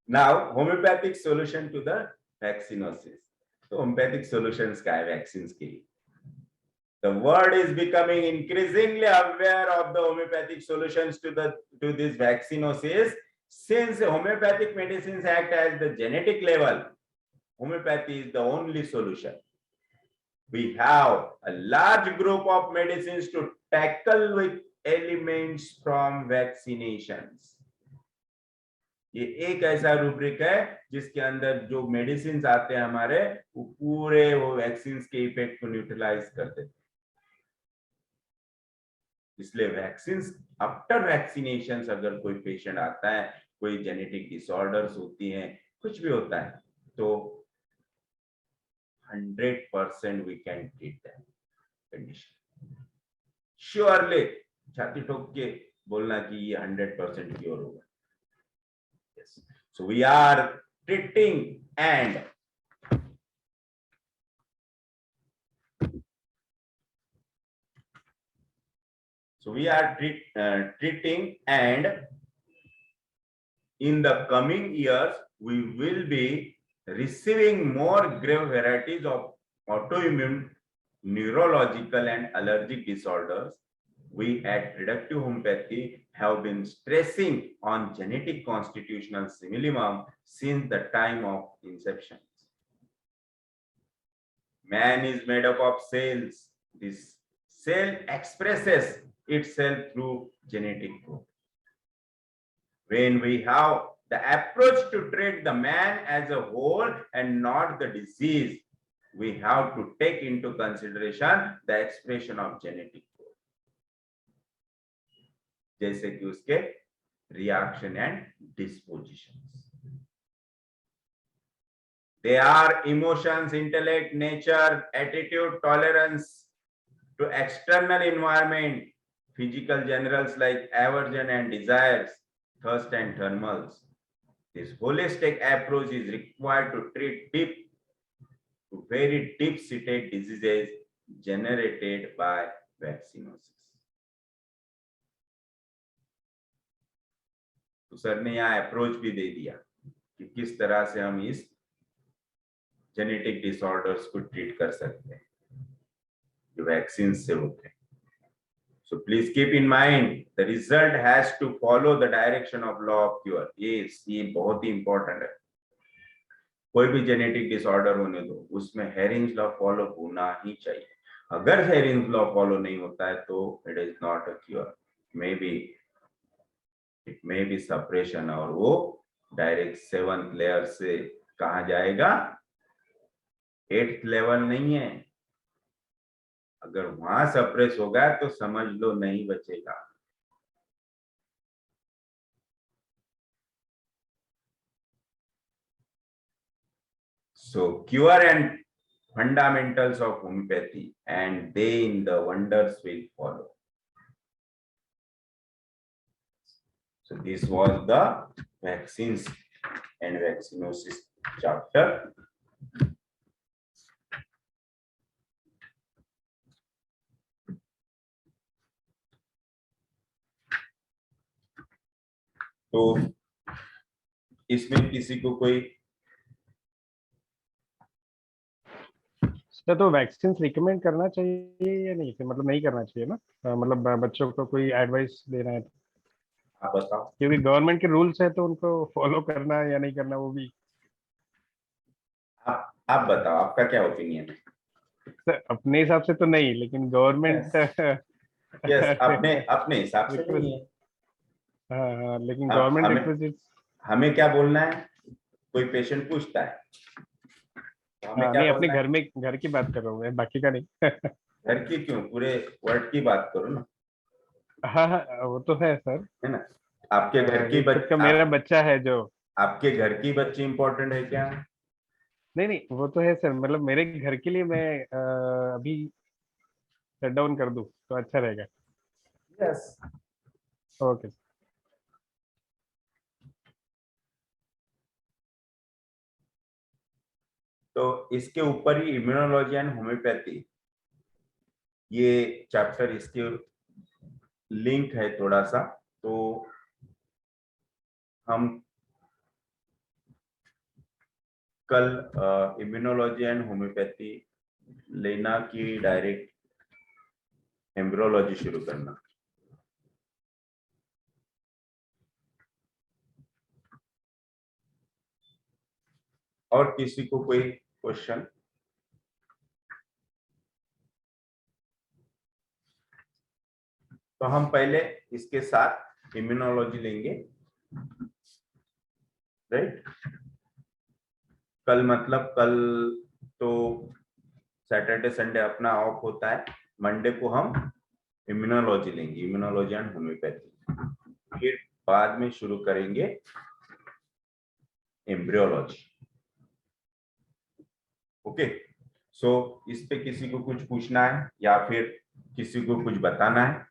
Now homeopathic solution to the vaccinosis. तो homeopathic solutions का है vaccines के लिए. The world is becoming increasingly aware of the homeopathic solutions to this vaccinosis. Since homeopathic medicines act at the genetic level, homeopathy is the only solution. We have a large group of medicines to tackle with elements from vaccinations. ये एक ऐसा rubric है जिसके अंदर जो medicine आते हैं हमारे, वो पूरे वो वैक्सीन के इफेक्ट को न्यूट्रलाइज कर देते. इसलिए वैक्सीन आफ्टर वैक्सीनेशन अगर कोई पेशेंट आता है, कोई जेनेटिक डिसऑर्डर्स होती हैं, कुछ भी होता है, तो 100% we can treat that condition. Surely छाती ठोक के बोलना कि ये 100% क्योर होगा. Yes. So we are treating and treating, and in the coming years we will be receiving more grave varieties of autoimmune, neurological and allergic disorders. We at Reductive Homeopathy have been stressing on genetic constitutional simillimum since the time of inception. Man is made up of cells. This cell expresses itself through genetic code. When we have the approach to treat the man as a whole and not the disease, we have to take into consideration the expression of genetic code, जैसे कि उसके reaction and dispositions. They are emotions, intellect, nature, attitude, tolerance to external environment, physical generals like aversion and desires, thirst and thermals. This holistic approach is required to treat very deep-seated diseases generated by vaccinosis. तो sir ने यहाँ approach भी दे दिया कि किस तरह से हम इस जेनेटिक डिसऑर्डर्स को ट्रीट कर सकते हैं जो वैक्सीन से होते हैं. So please keep in mind the result has to follow the direction of law of cure. ये बहुत ही इंपॉर्टेंट है. कोई भी जेनेटिक डिसऑर्डर होने दो, उसमें हेरिंग्स लॉ फॉलो होना ही चाहिए. अगर हेरिंग्स लॉ फॉलो नहीं होता है तो it is not a cure. It may be suppression, और वो डायरेक्ट 7th लेयर से कहा जाएगा, 8th लेवल नहीं है. अगर वहां सप्रेस होगा तो समझ लो नहीं बचेगा। So cure and fundamentals of homeopathy, and then the wonders will follow. So this was the vaccines and vaccinosis chapter. तो इसमें किसी को कोई सर तो वैक्सीन रिकमेंड करना चाहिए या नहीं, फिर मतलब नहीं करना चाहिए ना? मतलब बच्चों को कोई एडवाइस देना है तो, आप बताओ। क्योंकि गवर्नमेंट के रूल्स है तो उनको फॉलो करना है या नहीं करना वो भी। आप बताओ, आपका क्या ओपिनियन है? सर अपने हिसाब से तो नहीं, लेकिन गवर्नमेंट यस, अपने अपने हिसाब से रिक्वेस्ट, नहीं है। हाँ लेकिन हम गवर्नमेंट हमें रिक्वेस्ट। हमें क्या बोलना है? कोई पेशेंट पूछता है तो हमें हाँ क्या नहीं, अपने बोलना है? घर में, घर की बात कर रहा हूँ मैं, बाकी का नहीं। घर की क्यों, पूरे वर्ल्ड की बात करो ना, हाँ हाँ वो तो है सर। है ना? आपके घर की एक खुद का मेरा बच्चा है जो, आपके घर की बच्ची इंपॉर्टेंट है क्या? नहीं नहीं वो तो है सर, मतलब मेरे घर के लिए मैं अभी शट डाउन कर दूं तो अच्छा रहेगा। यस। ओके। तो इसके ऊपर ही इम्यूनोलॉजी एंड होम्योपैथी, ये चैप्टर इसके लिंक है थोड़ा सा। तो हम कल इम्यूनोलॉजी एंड होम्योपैथी लेना कि डायरेक्ट एम्ब्रियोलॉजी शुरू करना? और किसी को कोई क्वेश्चन? तो हम पहले इसके साथ इम्यूनोलॉजी लेंगे, राइट? कल मतलब कल तो सैटरडे संडे अपना ऑफ होता है, मंडे को हम इम्यूनोलॉजी लेंगे, इम्यूनोलॉजी एंड होम्योपैथी। फिर बाद में शुरू करेंगे एम्ब्रियोलॉजी। ओके, सो इस पे किसी को कुछ पूछना है या फिर किसी को कुछ बताना है?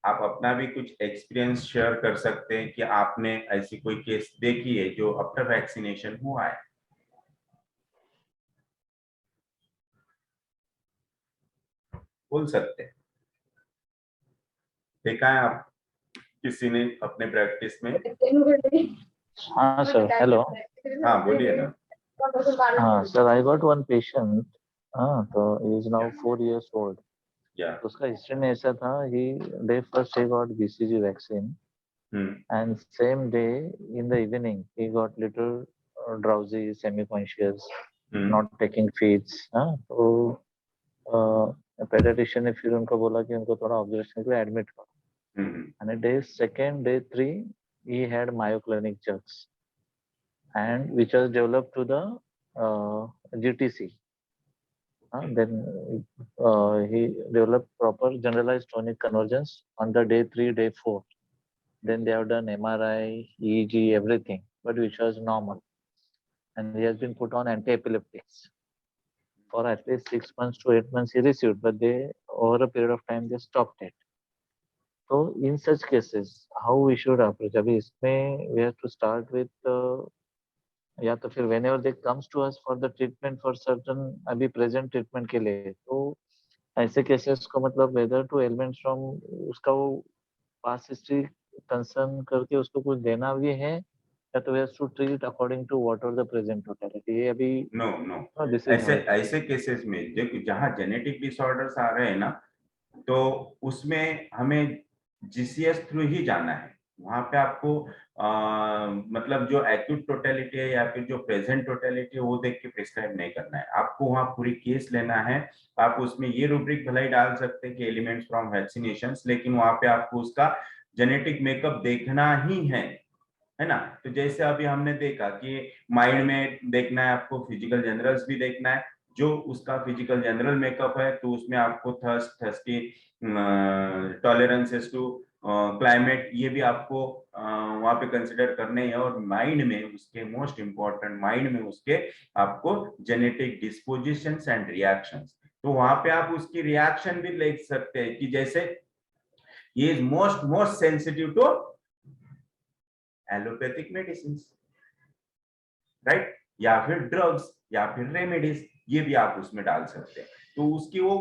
आप अपना भी कुछ एक्सपीरियंस शेयर कर सकते हैं कि आपने ऐसी कोई केस देखी है जो आफ्टर वैक्सीनेशन हुआ है। बोल सकते हैं, देखा है आप किसी ने अपने प्रैक्टिस में? हाँ सर, हेलो। हाँ बोलिए ना। हाँ sir, I got one patient. हाँ तो इज नाउ 4 years old। या उसका हिस्ट्री में ऐसा था, he day first he got BCG vaccine and same day in the evening he got little drowsy, semi conscious, not taking feeds. हाँ तो paediatrician ने फिर उनको बोला कि उनको थोड़ा ऑब्जर्वेशन के लिए एडमिट करो। and day second, day 3 he had myoclonic jerks and which was developed to the GTC. Then he developed proper generalized tonic convergence on the day 3, day 4. Then they have done MRI, EEG, everything, but which was normal. And he has been put on anti-epileptics for at least 6 months to 8 months he received, but they over a period of time they stopped it. So in such cases, how we should approach? अभी इसमें we have to start with या तो फिर whenever they comes to us for the treatment for certain अभी present treatment के लिए, तो ऐसे cases को मतलब whether to elements from उसका वो past history concern करके उसको कुछ देना भी है या तो we have to treat according to whatever the present totality। ये अभी नो this is ऐसे how ऐसे केसेस में देखो, जहाँ जेनेटिक डिसऑर्डर्स आ रहे हैं ना, तो उसमें हमें जीसीएस थ्रू ही जाना है। वहां पे आपको मतलब जो एक्यूट टोटेलिटी है या फिर जो प्रेजेंट टोटेलिटी है वो देख के प्रिस्क्राइब नहीं करना है, आपको वहां पूरी केस लेना है। आप उसमें ये रूब्रिक भले ही डाल सकते हैं कि एलिमेंट्स फ्रॉम वैक्सीनेशन, लेकिन वहां पे आपको उसका जेनेटिक मेकअप देखना ही है। है ना। तो जैसे अभी हमने देखा कि माइंड में देखना है आपको, फिजिकल जनरल्स भी देखना है, जो उसका फिजिकल जनरल मेकअप है तो उसमें आपको थर्स्टी, टॉलरेंसेस टू क्लाइमेट, ये भी आपको वहां पे कंसिडर करने हैं। और माइंड में उसके मोस्ट इंपॉर्टेंट, माइंड में उसके आपको जेनेटिक डिस्पोजिशंस एंड रिएक्शंस, तो वहां पे आप उसकी रिएक्शन भी लिख सकते हैं कि जैसे ये is most sensitive to allopathic medicine, right, या फिर ड्रग्स या फिर रेमेडीज, ये भी आप उसमें डाल सकते हैं। तो उसकी वो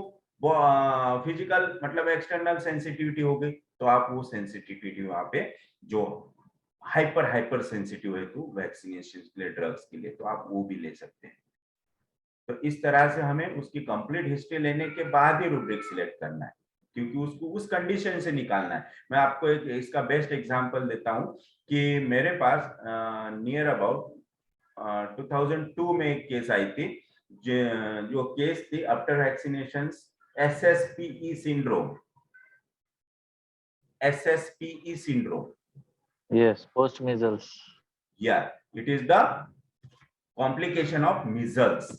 फिजिकल मतलब एक्सटर्नल सेंसिटिविटी हो गई, तो आप वो सेंसिटिविटी वहां पे जो हाइपर सेंसिटिव है तो वैक्सीनेशन के लिए, ड्रग्स के लिए, तो आप वो भी ले सकते हैं। तो इस तरह से हमें उसकी कंप्लीट हिस्ट्री लेने के बाद ही रूब्रिक सिलेक्ट करना है, क्योंकि उसको उस कंडीशन से निकालना है। मैं आपको एक इसका बेस्ट एग्जांपल देता हूं कि मेरे पास नियर अबाउट 2002 में एक केस आई थी, जो केस थी after vaccination SSPE syndrome, SSPE syndrome. Yes, post measles. Yeah, it is the complication of measles.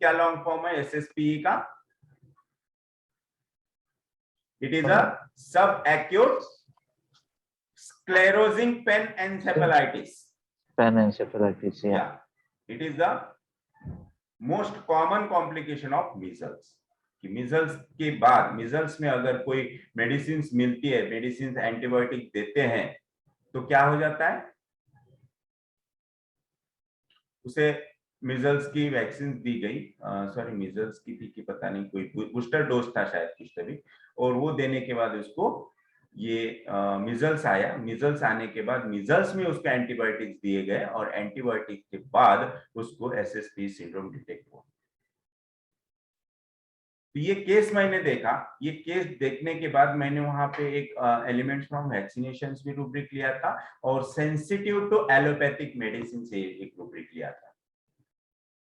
क्या लॉन्ग फॉर्म है SSPE का? It is a subacute sclerosing panencephalitis. Panencephalitis, yeah. Yeah, it is the most common complication of measles. कि measles के बाद, measles में अगर कोई medicine मिलती है, मेडिसिन एंटीबायोटिक देते हैं, तो क्या हो जाता है, उसे मिजल्स की वैक्सीन दी गई, सॉरी मिजल्स की थी कि पता नहीं, कोई बूस्टर डोज था शायद कुछ तभी, और वो देने के बाद उसको ये मिजल्स आया। मिजल्स आने के बाद मिजल्स में उसको एंटीबायोटिक्स दिए गए और एंटीबायोटिक के बाद उसको SSPE सिंड्रोम डिटेक्ट हुआ। तो ये केस मैंने देखा, ये केस देखने के बाद मैंने वहां पे एक एलिमेंट्स फ्रॉम वैक्सीनेशंस भी रूब्रिक लिया था और सेंसिटिव टू एलोपैथिक मेडिसिन से एक रूब्रिक लिया था,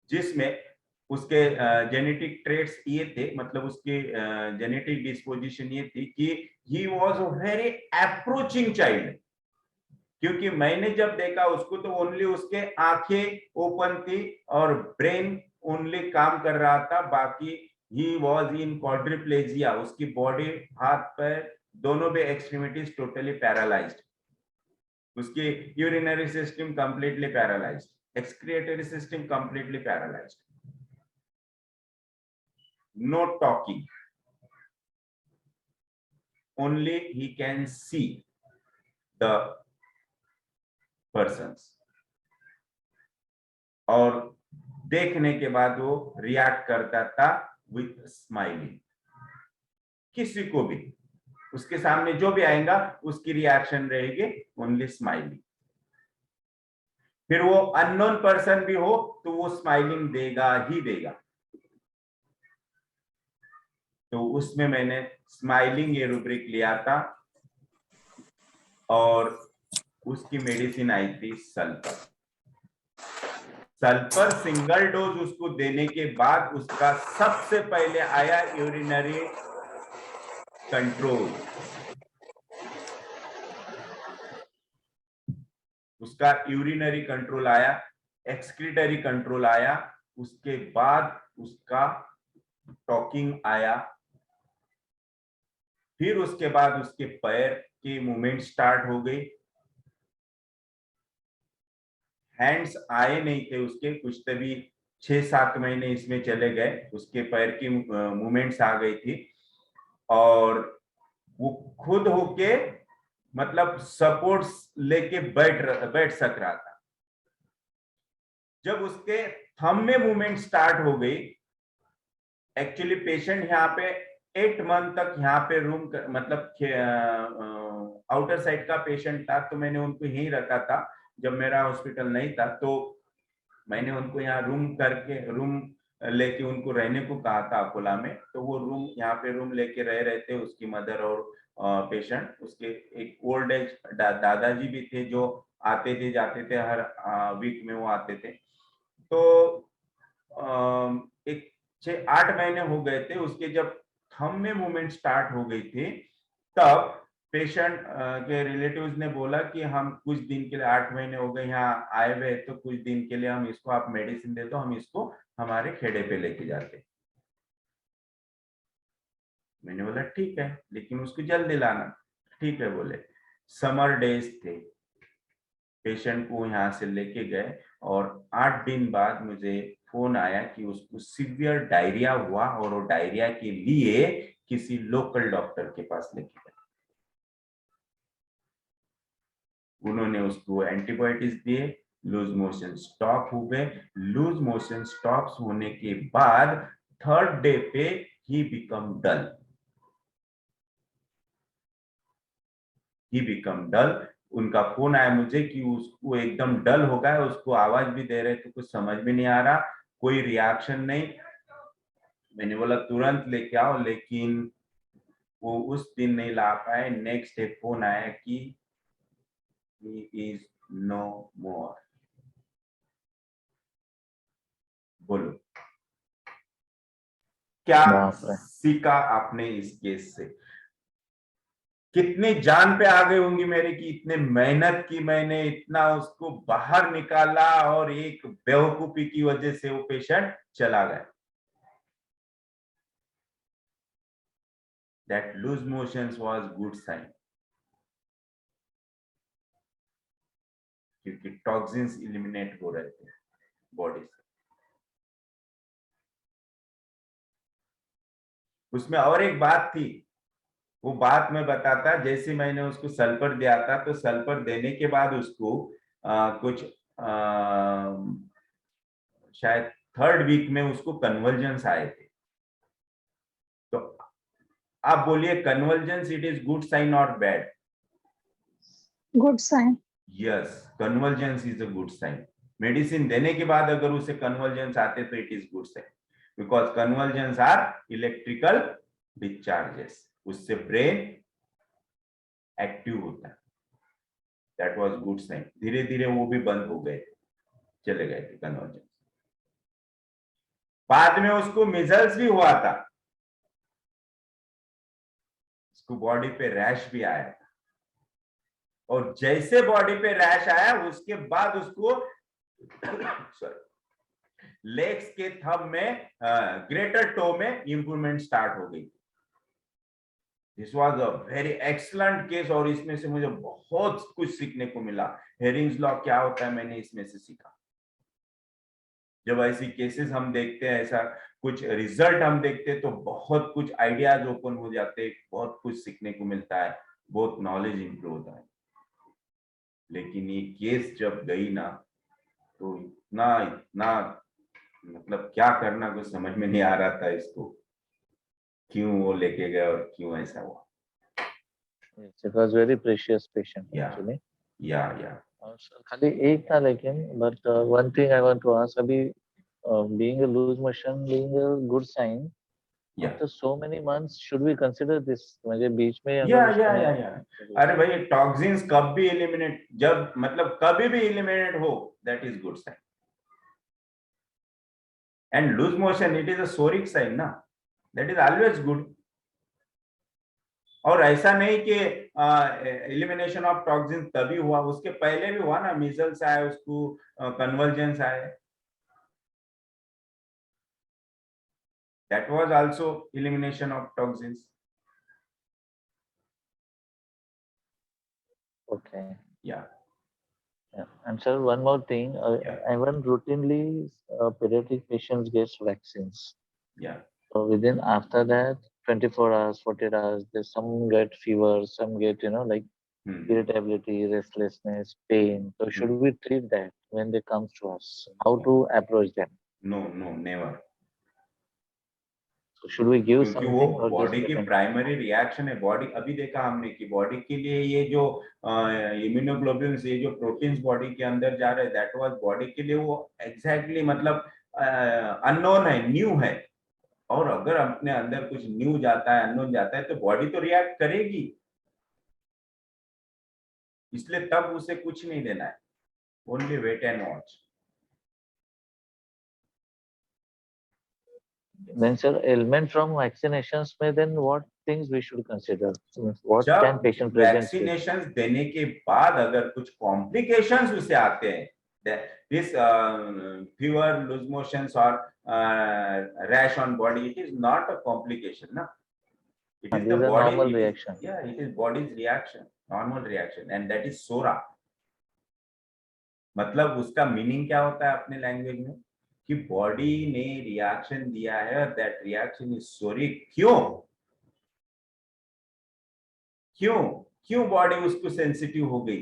जिसमें उसके जेनेटिक ट्रेट्स ये थे, मतलब उसके जेनेटिक डिस्पोजिशन ये थी कि he was a very approaching child. क्योंकि मैंने जब देखा उसको तो ओनली उसके आंखें ओपन थी और ब्रेन ओनली काम कर रहा था, बाकी ही वाज इन क्वाड्रिप्लेजिया, उसकी बॉडी, हाथ पैर दोनों भी एक्सट्रीमिटीज टोटली पैरालाइज्ड, उसकी urinary system completely paralysed, excretory system completely paralyzed, no talking, only he can see the persons, और देखने के बाद वो रिएक्ट करता था विथ स्माइलिंग। किसी को भी उसके सामने जो भी आएगा उसकी रिएक्शन रहेगी ओनली स्माइलिंग। फिर वो अननोन पर्सन भी हो तो वो स्माइलिंग देगा ही देगा। तो उसमें मैंने स्माइलिंग ये रूब्रिक लिया था और उसकी मेडिसिन आई थी सल्फर। सल्फर सिंगल डोज उसको देने के बाद उसका सबसे पहले आया यूरिनरी कंट्रोल, उसका यूरिनरी कंट्रोल आया, एक्सक्रीटरी कंट्रोल आया, उसके बाद उसका टॉकिंग आया, फिर उसके बाद उसके पैर की मूवमेंट स्टार्ट हो गई। हैंड्स आए नहीं थे उसके, कुछ तभी 6-7 महीने इसमें चले गए, उसके पैर की मूवमेंट्स आ गई थी और वो खुद होके मतलब सपोर्ट्स लेके बैठ सक रहा था। जब उसके थंब में मूवमेंट स्टार्ट हो गई, एक्चुअली पेशेंट यहाँ पे 8 मंथ तक यहाँ पे रूम मतलब आउटर साइड का पेशेंट था, तो मैंने उनको यहीं रखा था जब मेरा हॉस्पिटल नहीं था। तो मैंने उनको यहाँ रूम लेके उनको रहने को कहा था अकोला में। तो वो रूम यहाँ पे रूम लेके रह रहे थे, उसकी मदर और पेशेंट। उसके एक ओल्ड एज दादाजी भी थे जो आते थे जाते थे, हर वीक में वो आते थे। तो एक 6-8 महीने हो गए थे उसके, जब थंब में मूवमेंट स्टार्ट हो गई थी तब पेशेंट के रिलेटिव्स ने बोला कि हम कुछ दिन के लिए 8 महीने हो गए यहाँ आए हुए, तो कुछ दिन के लिए हम इसको, आप मेडिसिन दे दो, हम इसको हमारे खेड़े पे लेके जाते। मैंने बोला ठीक है, लेकिन उसको जल्दी लाना। ठीक है बोले। समर डेज थे, पेशेंट को यहाँ से लेके गए और 8 दिन बाद मुझे फोन आया कि उसको सीवियर डायरिया हुआ और वो डायरिया के लिए किसी लोकल डॉक्टर के पास लेके गए। उन्होंने उसको एंटीबायोटिक्स दिए, लूज मोशन स्टॉप हुए। लूज मोशन स्टॉप होने के बाद 3rd डे पे ही बिकम डल। उनका फोन आया मुझे कि उसको एकदम डल हो गया, उसको आवाज भी दे रहे थे, कुछ समझ में नहीं आ रहा, कोई रिएक्शन नहीं। मैंने बोला तुरंत लेके आओ, लेकिन वो उस दिन नहीं ला पाए। नेक्स्ट डे फोन आया कि he is no more। बोलो क्या बाप रे। सीखा आपने इस केस से? कितनी जान पे आ गई होंगी मेरे की, इतने मेहनत की मैंने, इतना उसको बाहर निकाला और एक बेवकूफी की वजह से वो पेशेंट चला गया। That loose motions was good sign, क्योंकि टॉक्सिन्स इलिमिनेट हो रहे थे बॉडी से। उसमें और एक बात थी, वो बात मैं बताता। जैसे मैंने उसको सल्फर दिया था, तो सल्फर देने के बाद उसको कुछ शायद 3rd वीक में उसको कन्वर्जेंस आए थे। तो आप बोलिए convulsions it is good sign और bad? Good sign. Yes, convulsions is a good sign. Medicine देने के बाद अगर उसे कन्वर्जेंस आते तो it is good sign, because convulsions are electrical discharges, उससे ब्रेन एक्टिव होता है। That was good sign. धीरे धीरे वो भी बंद हो गए थे, चले गए थे कन्वर्जेंस। बाद में उसको मिजल्स भी हुआ था, उसको बॉडी पे रैश भी आया था, और जैसे बॉडी पे रैश आया उसके बाद उसको लेग्स के थंब में, ग्रेटर टो में इंप्रूवमेंट स्टार्ट हो गई। This was a very excellent case, और इसमें से मुझे बहुत कुछ सीखने को मिला। हेरिंग्स लॉ क्या होता है मैंने इसमें से सीखा। जब ऐसी केसेस हम देखते हैं, ऐसा कुछ रिजल्ट हम देखते हैं, तो बहुत कुछ आइडियाज ओपन हो जाते हैं, बहुत कुछ सीखने को मिलता है, बहुत नॉलेज इंप्रूव होता है। लेकिन ये केस जब गई ना, तो इतना इतना मतलब क्या करना कुछ समझ में नहीं आ रहा था इसको, क्यों वो लेके गए और क्यों ऐसा हुआ। Yes, it was very precious patient Yeah. actually. या और sir, खाली एक था लेकिन, but one thing I want to ask, अभी being a loose motion being a good sign, या after so many months should we consider this? मुझे बीच में या अगर या उसने या अरे भाई, टॉक्सिन्स कब भी एलिमिनेट, जब मतलब कभी भी एलिमिनेट हो, that is good sign. And loose motion it is a psoric sign ना, दैट इज ऑलवेज गुड। और ऐसा नहीं कि एलिमिनेशन ऑफ टॉक्सिन तभी हुआ, उसके पहले भी हुआ ना, मिजल्स आए उसको, कन्वर्जेंस आए, that was also elimination of toxins. Okay. Yeah. Yeah. And sir, one more thing. Yeah. Even routinely, pediatric patients get vaccines. Yeah. So within after that, 24 hours, 48 hours, there's some get fever, some get, like irritability, restlessness, pain. So should we treat that when they come to us? How to approach them? No, never. So should we give क्योंकि वो something or body just की primary reaction है। Body अभी देखा हमने कि body के लिए ये जो इम्यूनोग्लोबुलिन्स, ये जो प्रोटीन्स बॉडी के अंदर जा रहे हैं, दैट वाज बॉडी के लिए वो एग्जैक्टली मतलब अननोन है, न्यू है। और अगर अपने अंदर कुछ न्यू जाता है, अननोन जाता है, तो बॉडी तो रिएक्ट करेगी, इसलिए तब उसे कुछ नहीं देना है, only wait and watch. then sir, ailment from vaccinations may then what things we should consider? What जब can patient present with? Vaccination देने के बाद अगर कुछ कॉम्प्लिकेशंस उसे आते हैं, this fever, loose motions or rash on body, it is not a complication, na. It is These the are body, normal it is, reaction. yeah, it is body's reaction, normal reaction, and that is SORA. मतलब उसका meaning क्या होता है अपने language में कि body ने reaction दिया है और दैट रिएक्शन इज सोरिक। क्यों क्यों क्यों बॉडी उसको सेंसिटिव हो गई?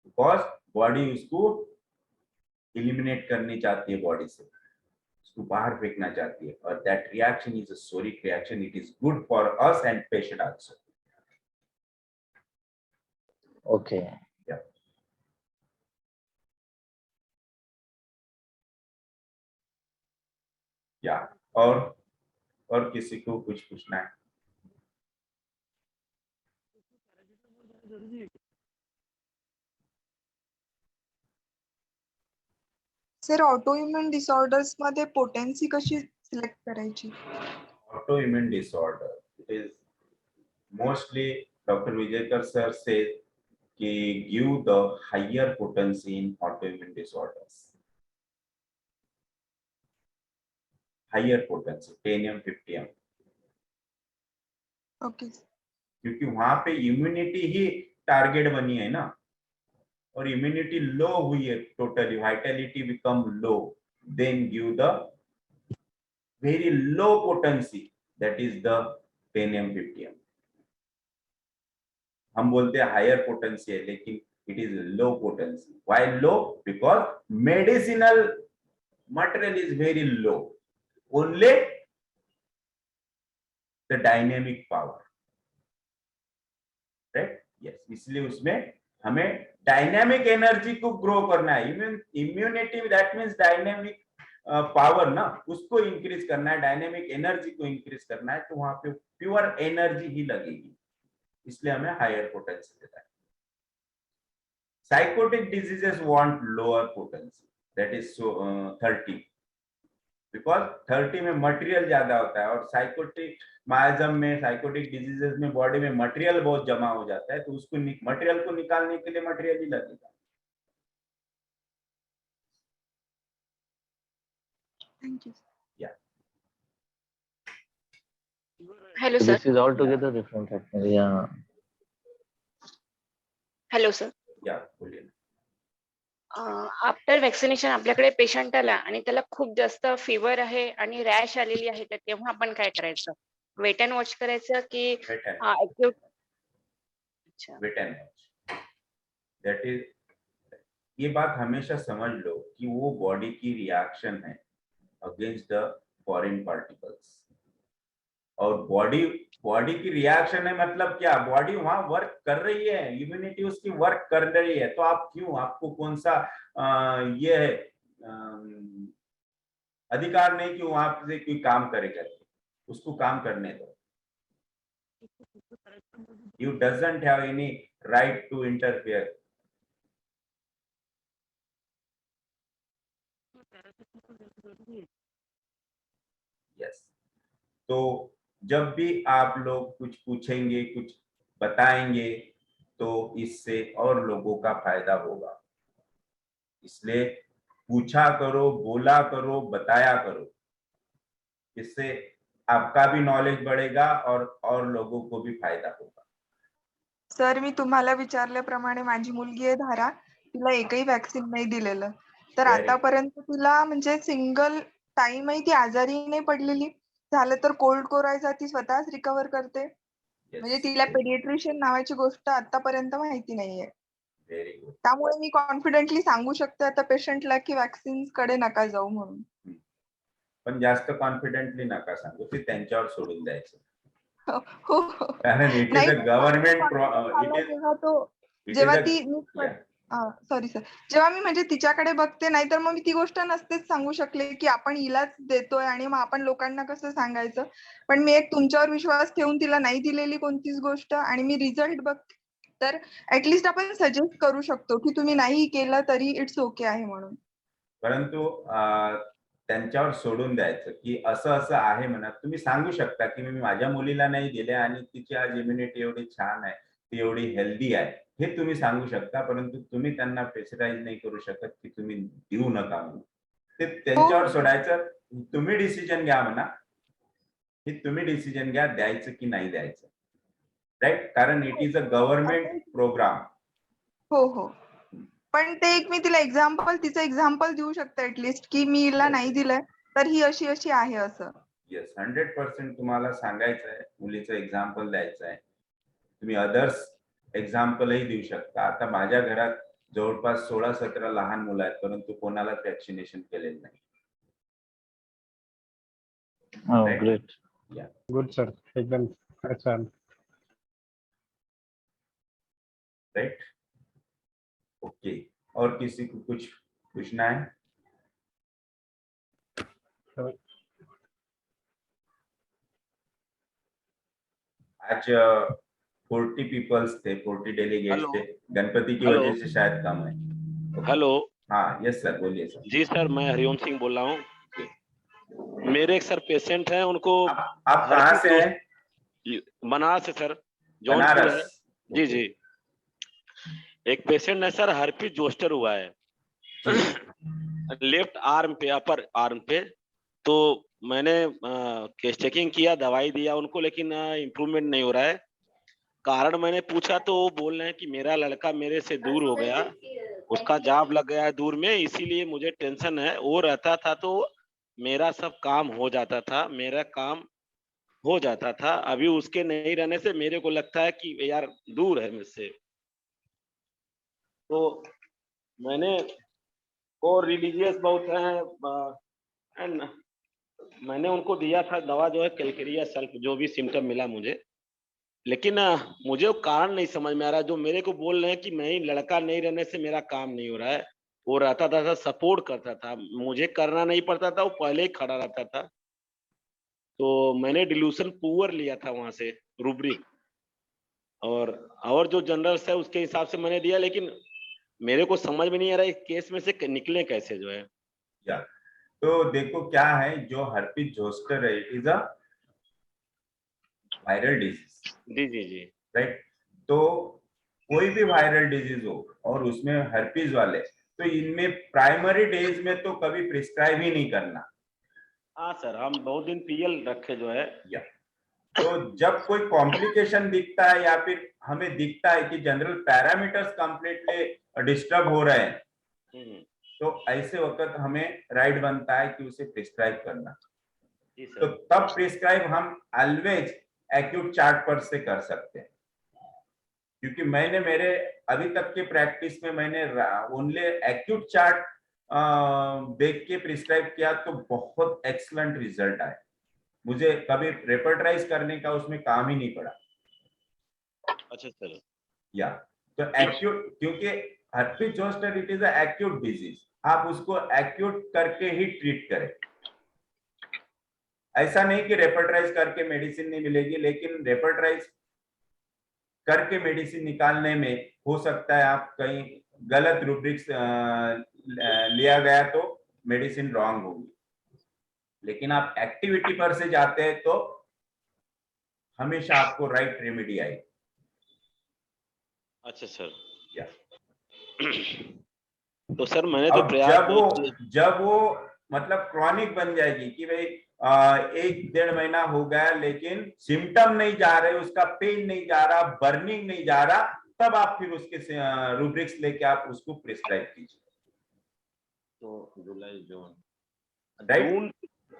बिकॉज बॉडी उसको एलिमिनेट करनी चाहती है बॉडी से, उसको बाहर फेंकना चाहती है, और that reaction is a सोरिक reaction. It is good for us and patient also. Okay. Yeah. या और किसी को कुछ पूछना है? सर ऑटोइम्यून डिसऑर्डर्स मध्ये पोटेन्सी कशी सिलेक्ट करायची? Autoimmune disorder, it is mostly Dr. Vijayakar sir says कि give the higher potency in autoimmune disorders, higher potency 10 50 okay क्योंकि वहां पे इम्यूनिटी ही टारगेट बनी है ना, और इम्यूनिटी लो हुई है, totally vitality become low, then give the very low potency, that is the 10 50 हम बोलते हैं हायर पोटेंसी है, लेकिन it is low potency. Why low? Because medicinal material is very low, only the dynamic power, right? Yes, इसलिए उसमें हमें dynamic energy को grow करना है। Immunity that means dynamic power ना, उसको इंक्रीज करना है, डायनेमिक एनर्जी को इंक्रीज करना है, तो वहां पे प्योर एनर्जी ही लगेगी, इसलिए हमें हायर पोटेंसी देता है। Psychotic diseases want lower potency, that is 30, because 30 में मटेरियल ज्यादा होता है, और साइकोटिक माइजम में, साइकोटिक डिजीजेस में बॉडी में मटेरियल बहुत जमा हो जाता है, तो उसको मटेरियल को निकालने के लिए मटेरियल ही लगेगा। Thank you. Hello So sir. this is altogether different actually. Yeah. Hello sir. या बोलिए ना। आफ्टर वॅक्सिनेशन आपल्याकडे पेशंट आला आणि त्याला खूप जास्त फीवर आहे आणि रॅश आलेली आहे, तर तेव्हा आपण काय करायचं? वेट अँड वॉच करायचं की वेट एंड acute? अच्छा. Wait and watch, that is, ये बात हमेशा समझ लो कि वो बॉडी की रिएक्शन है अगेंस्ट द फॉरेन पार्टिकल्स, और बॉडी की रिएक्शन है मतलब क्या? बॉडी वहां वर्क कर रही है, इम्यूनिटी उसकी वर्क कर रही है, तो आप क्यों, आपको कौन सा ये है अधिकार नहीं कि वहां से कोई काम करे करके, उसको काम करने दो। You doesn't have any right to interfere. Yes, तो जब भी आप लोग कुछ पूछेंगे, कुछ बताएंगे, तो इससे और लोगों का फायदा होगा, इसलिए पूछा करो, बोला करो, बताया करो, इससे आपका भी नॉलेज बढ़ेगा और लोगों को भी फायदा होगा। सर मी तुम्हाला विचारल्याप्रमाणे माझी मुलगी आहे धारा, तिला एकही वॅक्सिन नाही दिलेलं, तर Very good. आतापर्यंत तिला म्हणजे सिंगल टाइमही ती आजारी नाही पडलेली, झालं तर कोल्ड कोरायचा ती स्वतःच रिकवर करते, म्हणजे Yes, तिला पेडिएट्रिशियन नावाची गोष्ट आतापर्यंत माहिती नाहीये, very good. त्यामुळे मी कॉन्फिडेंटली सांगू शकते आता पेशंटला की वॅक्सिन कडे नका जाऊ म्हणून. पण जास्त कॉन्फिडेंटली नका सांगू, ते त्यांच्यावर सोडून द्यायचं, हो, हो. कारण इट इज नाही, अ गव्हर्नमेंट, मला जेव्हा ती सॉरी सर, जेव्हा मी म्हणजे तिच्याकडे बघते, नाहीतर मग मी ती गोष्ट नसतेच सांगू शकले की आपण हिलाच देतोय आणि मग आपण लोकांना कसं सांगायचं, पण मी एक तुमच्यावर विश्वास ठेवून तिला नाही दिलेली कोणतीच गोष्ट, आणि मी रिझल्ट बघते, तर ऍटलीस्ट आपण सजेस्ट करू शकतो की तुम्ही नाही केलं तरी इट्स ओके आहे म्हणून. परंतु त्यांच्यावर सोडून द्यायचं की असं असं आहे म्हणा. तुम्ही सांगू शकता की मी माझ्या मुलीला नाही दिले आणि तिची आज इम्युनिटी एवढी छान आहे, ती एवढी हेल्दी आहे, हे तुम्ही सांगू शकता. परंतु तुम्ही त्यांना प्रेशराईज नाही करू शकत की तुम्ही देऊ नका म्हणून. ते त्यांच्यावर सोडायचं. तुम्ही डिसिजन घ्या म्हणा, हे तुम्ही डिसिजन घ्या द्यायचं की नाही द्यायचं, राईट? कारण it is a government program. हो हो. पण ते एक मी तिला तिचं एक्झाम्पल देऊ शकते ऍटलिस्ट की मी हिला नाही दिलंय तर ही अशी अशी आहे असं. येस, 100% तुम्हाला सांगायचं आहे, मुलीचं एक्झाम्पल द्यायचं आहे. तुम्ही अदर्स एक्झाम्पलही देऊ शकता. आता माझ्या घरात जवळपास 16-17 लहान मुलं आहेत, परंतु कोणालाच वॅक्सिनेशन केलेलं नाही. Oh, Right. great. Good sir, एकदम अच्छा. Right, okay. और किसी को कुछ पूछना है? आज 40 पीपल्स थे, 40 डेलीगेट्स हेलो। थे. गणपति की हेलो। वजह से शायद कम है. हेलो। हाँ, यस सर, बोलिए सर. जी सर, मैं हरिओम सिंह बोल रहा हूँ. मेरे एक सर पेशेंट हैं, उनको आप कहाँ से हैं? बनारस से सर, जौनपुर है. बनारस. जी जी. एक पेशेंट है सर, हर्पी जोस्टर हुआ है लेफ्ट आर्म पे, अपर आर्म पे. तो मैंने केस चेकिंग किया, दवाई दिया उनको, लेकिन इम्प्रूवमेंट नहीं हो रहा है. कारण मैंने पूछा तो वो बोल रहे हैं कि मेरा लड़का मेरे से दूर हो गया, उसका जॉब लग गया है दूर में, इसीलिए मुझे टेंशन है. वो रहता था तो मेरा सब काम हो जाता था, मेरा काम हो जाता था. अभी उसके नहीं रहने से मेरे को लगता है कि यार दूर है मुझसे. तो मैंने, और रिलीजियस बहुत है, एंड मैंने उनको दिया था दवा जो है कैलकेरिया सल्फ, जो भी सिम्टम मिला मुझे. लेकिन मुझे वो कारण नहीं समझ में आ रहा. जो मेरे को बोल रहे हैं कि नहीं, लड़का नहीं रहने से मेरा काम नहीं हो रहा है. वो रहता था, सपोर्ट करता था, मुझे करना नहीं पड़ता था, वो पहले ही खड़ा रहता था. तो मैंने डिल्यूशन पुअर लिया था वहां से, रूब्रिक, और जो जनरल्स है उसके हिसाब से मैंने दिया. लेकिन मेरे को समझ में नहीं आ रहा है इस केस में से निकले कैसे जो है. या तो देखो क्या है, जो हर्पीज जोस्टर है, it is a viral disease. जी जी जी. राइट. तो कोई भी वायरल डिजीज हो और उसमें हर्पीज वाले, तो इनमें प्राइमरी डेज में तो कभी प्रिस्क्राइब ही नहीं करना. हाँ सर, हम बहुत दिन पीएल रखे जो है. या तो जब कोई कॉम्प्लिकेशन दिखता है या फिर हमें दिखता है कि जनरल पैरामीटर्स कंप्लीटली डिस्टर्ब हो रहे हैं, तो ऐसे वक्त हमें राइट बनता है कि उसे प्रिस्क्राइब करना. तो तब प्रिस्क्राइब हम ऑलवेज एक्यूट चार्ट पर से कर सकते हैं. क्योंकि मैंने मेरे अभी तक के प्रैक्टिस में मैंने ओनली एक्यूट चार्ट देख के प्रिस्क्राइब किया, तो बहुत एक्सीलेंट रिजल्ट आए. मुझे कभी रेपर्टराइज करने का उसमें काम ही नहीं पड़ा. अच्छा सर. या तो एक्यूट, क्योंकि herpes zoster it is a acute disease, आप उसको एक्यूट करके ही ट्रीट करें. ऐसा नहीं कि रेपर्टराइज करके मेडिसिन नहीं मिलेगी, लेकिन रेपर्टराइज करके मेडिसिन निकालने में हो सकता है आप कहीं गलत रूब्रिक्स लिया गया तो मेडिसिन रॉन्ग होगी. लेकिन आप एक्टिविटी पर से जाते हैं तो हमेशा आपको राइट रेमेडी आएगी. अच्छा सर. या तो सर मैंने तो अब प्रयास जब वो मतलब क्रॉनिक बन जाएगी कि भाई 1-1.5 महीना हो गया लेकिन सिम्टम नहीं जा रहे, उसका पेन नहीं जा रहा, बर्निंग नहीं जा रहा, तब आप फिर उसके रूब्रिक्स लेके आप उसको प्रिस्क्राइब कीजिए. तो जुलाई जून, राइट. जून,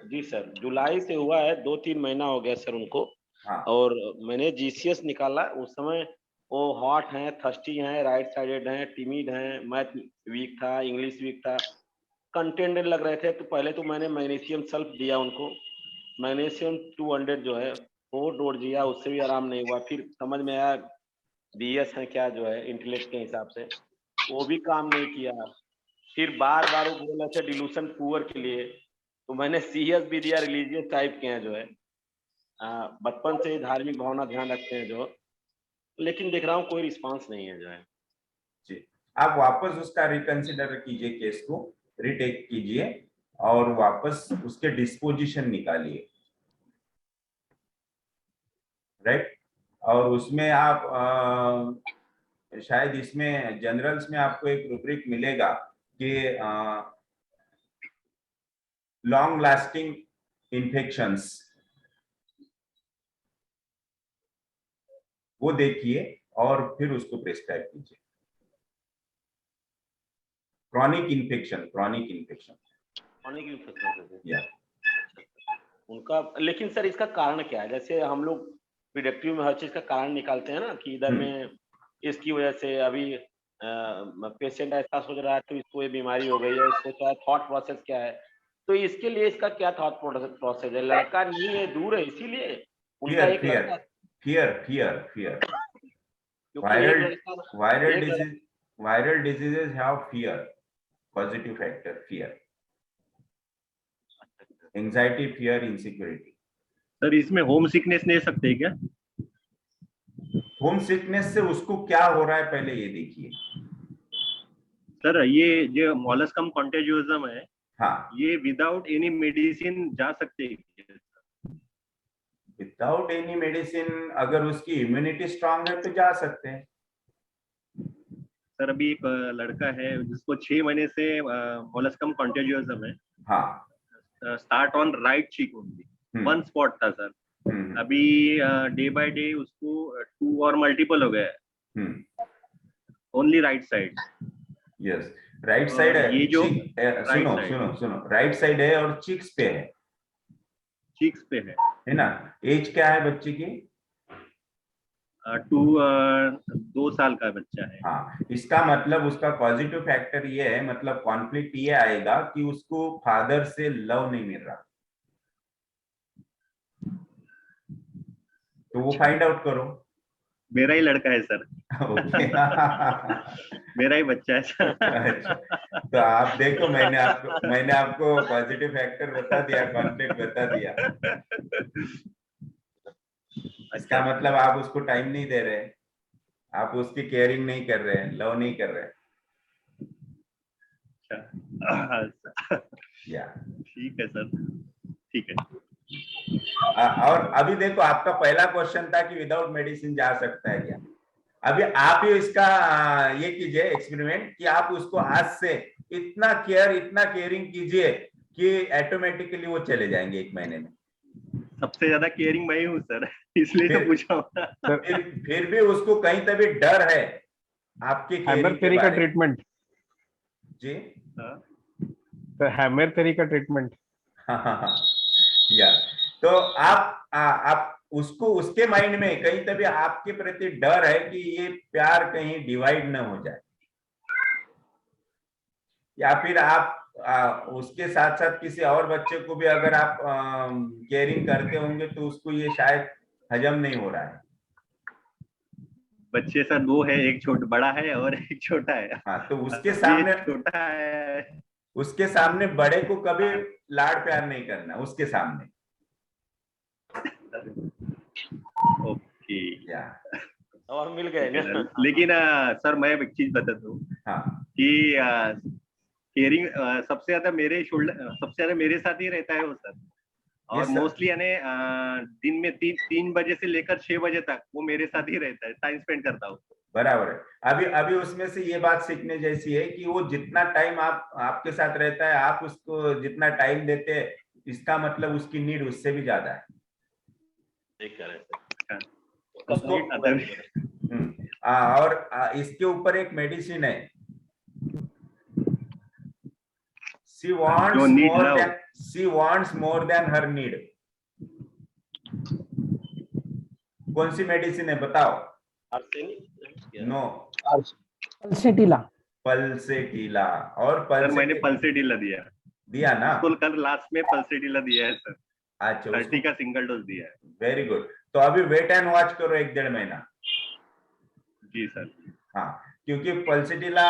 जी सर, जुलाई से हुआ है, 2-3 महीना हो गया सर उनको. हाँ. और मैंने जीसीएस निकाला उस समय. वो हॉट हैं, थर्स्टी हैं, राइट साइडेड हैं, टिमिड हैं, मैथ वीक था, इंग्लिश वीक था, कंटेंडेड लग रहे थे. तो पहले तो मैंने मैग्नीशियम सल्फ दिया उनको, मैग्नीशियम 200 जो है 4 डोज दिया, उससे भी आराम नहीं हुआ. फिर समझ में आया बीएस है क्या जो है इंटेलेक्ट के हिसाब से, वो भी काम नहीं किया. फिर बार बार वो बोल रहे थे डिल्यूशन पुअर के लिए, तो मैंने सीएस भी दिया, रिलीजियस टाइप के हैं जो है, बचपन से ही धार्मिक भावना ध्यान रखते हैं जो, लेकिन देख रहा हूँ कोई रिस्पांस नहीं है जो है. जी, आप वापस उसका रिकंसिडर कीजिए, केस को रिटेक कीजिए और वापस उसके डिस्पोजिशन निकालिए, राइट। और उसमें आप शायद इसमें जनरल्स में आपको एक रूब्रिक मिलेगा कि लॉन्ग लास्टिंग इन्फेक्शंस, वो देखिए और फिर उसको प्रिस्क्राइब कीजिए। क्रॉनिक इन्फेक्शन या उनका, लेकिन सर इसका कारण क्या है? जैसे हम लोग प्रिडिक्टिव में हर चीज का कारण निकालते हैं ना, कि इधर में इसकी वजह से अभी पेशेंट ऐसा सोच रहा है तो इसको ये बीमारी हो गई है, सोच रहा है थॉट प्रोसेस क्या है, तो इसके लिए इसका क्या थॉट प्रोसेस है? लड़का नहीं है, दूर है, इसीलिए उनका एक लड़का, fear. Viral diseases have fear, positive factor fear, anxiety, fear, insecurity. Sir इसमें होम सिकनेस ले सकते हैं क्या? होम सिकनेस से उसको क्या हो रहा है पहले ये देखिए। सर ये जो मॉलस्कम कॉन्टेजियोजम है, हाँ, ये विदाउट एनी मेडिसिन जा सकते हैं? विदाउट एनी मेडिसिन अगर उसकी इम्यूनिटी स्ट्रांग है तो जा सकते हैं। सर अभी एक लड़का है जिसको 6 महीने से मॉलस्कम कॉन्टेजियोजम है। हाँ, start on right cheek only, one spot था सर। अभी डे बाय डे उसको 2 और मल्टीपल हो गया, only right side. Yes, right side है। ये जो सुनो, राइट साइड है और चिक्स पे है, चीक्स पे है ना। एज क्या है बच्चे की? 2 साल का बच्चा है। हाँ, इसका मतलब उसका पॉजिटिव फैक्टर ये है, मतलब कॉन्फ्लिक्ट ये आएगा कि उसको फादर से लव नहीं मिल रहा, तो वो फाइंड आउट करो। मेरा ही लड़का है सर। ओके। मेरा ही बच्चा है सर। अच्छा, तो आप देखो, मैंने आपको पॉजिटिव फैक्टर बता दिया, कॉन्फ्लिक्ट बता दिया। इसका मतलब आप उसको टाइम नहीं दे रहे, आप उसकी केयरिंग नहीं कर रहे हैं, लव नहीं कर रहे। या ठीक है सर, ठीक है। और अभी देखो, आपका पहला क्वेश्चन था कि विदाउट मेडिसिन जा सकता है क्या। अभी आप ही इसका ये कीजिए एक्सपेरिमेंट कि आप उसको आज से इतना केयरिंग कीजिए कि ऑटोमेटिकली वो चले जाएंगे 1 महीने में। सबसे ज्यादा केयरिंग मैं ही हूँ सर, इसलिए तो पूछा। फिर भी उसको कहीं तभी डर है आपके केयरिंग के बारे में। ट्रीटमेंट जी, हैमर थेरी का ट्रीटमेंट। या तो आप उसको, उसके माइंड में कहीं तभी आपके प्रति डर है कि ये प्यार कहीं डिवाइड न हो जाए, या फिर आप उसके साथ साथ किसी और बच्चे को भी अगर आप केयरिंग करते होंगे तो उसको ये शायद हजम नहीं हो रहा है। बच्चे सर 2 है, एक बड़ा है और एक छोटा है। हाँ, तो उसके सामने छोटा है, उसके सामने बड़े को कभी लाड प्यार नहीं करना, उसके सामने। ओके, या और मिल गए ना। लेकिन सर मैं एक चीज बताता हूँ कि केयरिंग सबसे ज्यादा मेरे साथ ही रहता है वो सर। और मोस्टली यानी दिन में 3 बजे से लेकर 6 बजे तक वो मेरे साथ ही रहता है, टाइम स्पेंड करता हूँ। बराबर है। अभी उसमें से ये बात सीखने जैसी है कि वो जितना टाइम आपके साथ रहता है, आप उसको जितना टाइम देते हैं, इसका मतलब उसकी नीड उससे भी ज्यादा है। उसको और इसके ऊपर एक मेडिसिन है, she wants more than her need। कौन सी मेडिसिन है बताओ? No, pulsatilla. और सर मैंने पल्सेटिला दिया ना? कल लास्ट में पल्सेटिला दिया है सर। अच्छा, 30 का सिंगल डोज दिया है। Very good. तो अभी वेट एंड वॉच करो 1-1.5 महीना। जी सर। हाँ, क्योंकि pulsatilla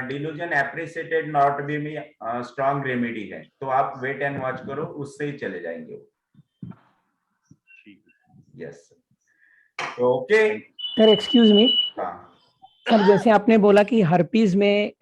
delusion appreciated not be में स्ट्रॉन्ग रेमेडी है, तो आप वेट एंड वॉच करो, उससे ही चले जाएंगे वो। Yes, okay sir. Excuse me sir, जैसे आपने बोला कि हर्पीज में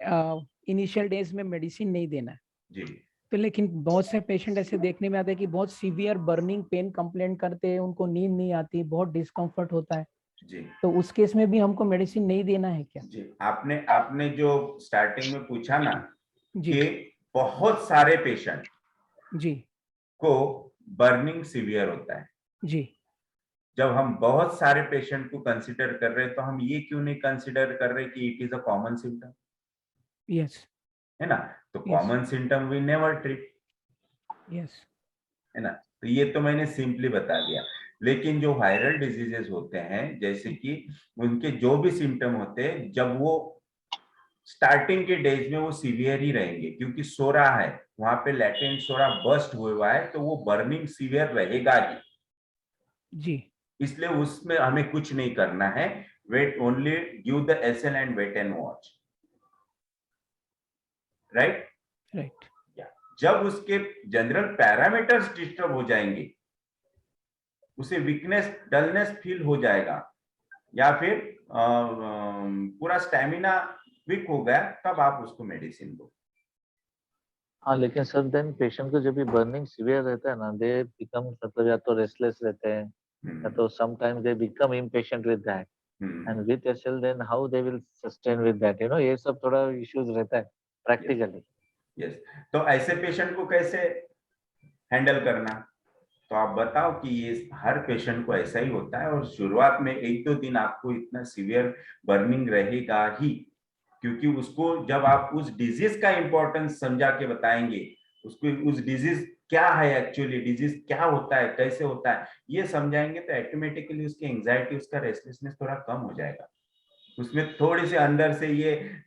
इनिशियल डेज में मेडिसिन नहीं देना है, जी, तो लेकिन बहुत से पेशेंट ऐसे देखने में आते हैं कि बहुत सीवियर बर्निंग पेन कंप्लेंट करते हैं, उनको नींद नहीं आती, बहुत डिस्कम्फर्ट होता है। जी तो उस केस में भी हमको मेडिसिन नहीं देना है क्या? जी, आपने जो स्टार्टिंग में पूछा ना जी कि बहुत सारे पेशेंट जी को बर्निंग सीवियर होता है। जी जब हम बहुत सारे पेशेंट को कंसीडर कर रहे हैं तो हम ये क्यों नहीं कंसीडर कर रहे कि it is a common symptom, yes है ना? तो common symptom we never treat, yes है ना? तो ये तो मैंने सिंपली बता दिया। लेकिन जो वायरल डिजीजेस होते हैं, जैसे कि उनके जो भी सिम्टम होते हैं, जब वो स्टार्टिंग के डेज में वो सीवियर ही रहेंगे, क्योंकि सोरा है वहां पे, लैटेंट सोरा बर्स्ट हुआ है, तो वो बर्निंग सीवियर रहेगा ही। जी इसलिए उसमें हमें कुछ नहीं करना है, wait only give the SL and wait and watch, right? Right जब उसके जनरल पैरामीटर्स डिस्टर्ब हो जाएंगे, उसे वीकनेस डलनेस फील हो जाएगा, या फिर पूरा स्टेमिना वीक हो गया, तब आप उसको मेडिसिन दो। हाँ, लेकिन सर देन पेशेंट को जब भी बर्निंग सीवियर रहता है ना, दे बिकम मतलब या तो रेस्टलेस रहते हैं या तो sometime they become impatient with that, and with SL then how they will sustain with that, you know, ये सब थोड़ा इश्यूज रहता है प्रैक्टिकली। यस, तो ऐसे पेशेंट को कैसे हैंडल करना? तो आप बताओ कि ये हर पेशेंट को ऐसा ही होता है, और शुरुआत में 1-2 दिन आपको इतना सीवियर बर्निंग रहेगा ही, क्योंकि उसको जब आप उस डिजीज का इंपॉर्टेंस समझा के बताएंगे, उसको उस डिजीज क्या है, एक्चुअली डिजीज क्या होता है, कैसे होता है, ये समझाएंगे, तो ऑटोमेटिकली उसकी एंजाइटी, उसका रेस्टलेसनेस थोड़ा कम हो जाएगा। उसमें थोड़ी सी अंदर से ये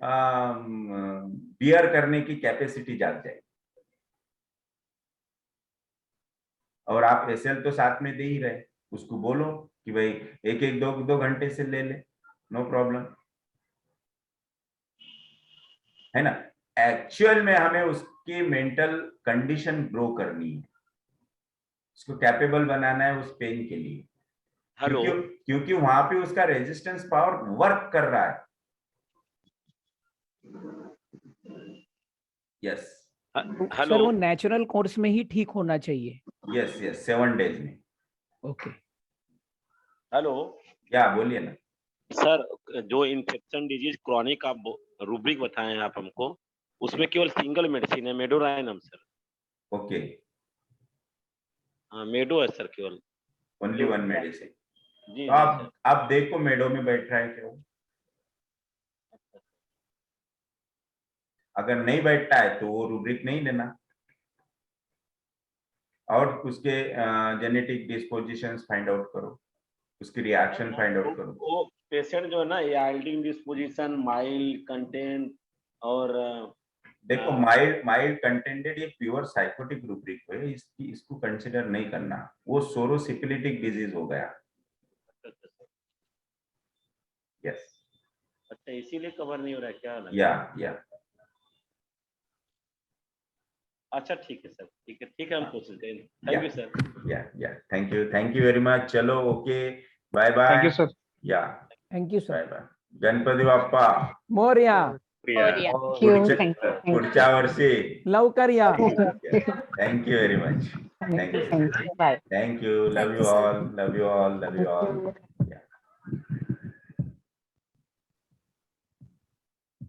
बियर करने की कैपेसिटी जाग जाएगी। और आप एसएल तो साथ में दे ही रहे, उसको बोलो कि भाई 1-1, 2-2 घंटे से ले ले, नो प्रॉब्लम, है ना? एक्चुअल में हमें उसकी मेंटल कंडीशन ग्रो करनी है, उसको कैपेबल बनाना है उस पेन के लिए, हेलो, क्योंकि वहां पे उसका रेजिस्टेंस पावर वर्क कर रहा है। यस सर वो नेचुरल कोर्स में ही ठीक होना चाहिए। यस यस, 7 डेज में। ओके हेलो, क्या बोलिए ना सर, जो इन्फेक्शन डिजीज क्रॉनिक आप रूब्रिक बताएं आप हमको, उसमें केवल सिंगल मेडिसिन है, मेडोराइनम सर। ओके, हाँ, मेडो है सर, केवल ओनली वन मेडिसिन। जी तो आप देखो मेडो में बैठ रहा है क्या? अगर नहीं बैठता है तो वो रूब्रिक नहीं लेना, और उसके जेनेटिक डिस्पोजिशंस फाइंड आउट करो, उसकी रिएक्शन फाइंड आउट करो। वो पेशेंट जो है ना, याल्डिंग डिस्पोजिशन, माइल्ड कंटेंट और देखो, माइल्ड कंटेंटेड ये प्योर साइकोटिक रूब्रिक है, इसको कंसीडर नहीं करना, वो सोरोसिफिलिटिक डिजीज हो गया। यस, अच्छा, इसीलिए कवर नहीं हो रहा है क्या? या अच्छा, ठीक है सर, ठीक है, हम कोशिश करेंगे। Thank you sir. या थैंक यू वेरी मच। चलो, okay, bye bye. Thank you sir. या thank you bye sir. Bye. Ganpati Bappa मोरया पुढच्या वर्षी लवकर या। Thank you very much. Thank you, love you all, love you all, love you all.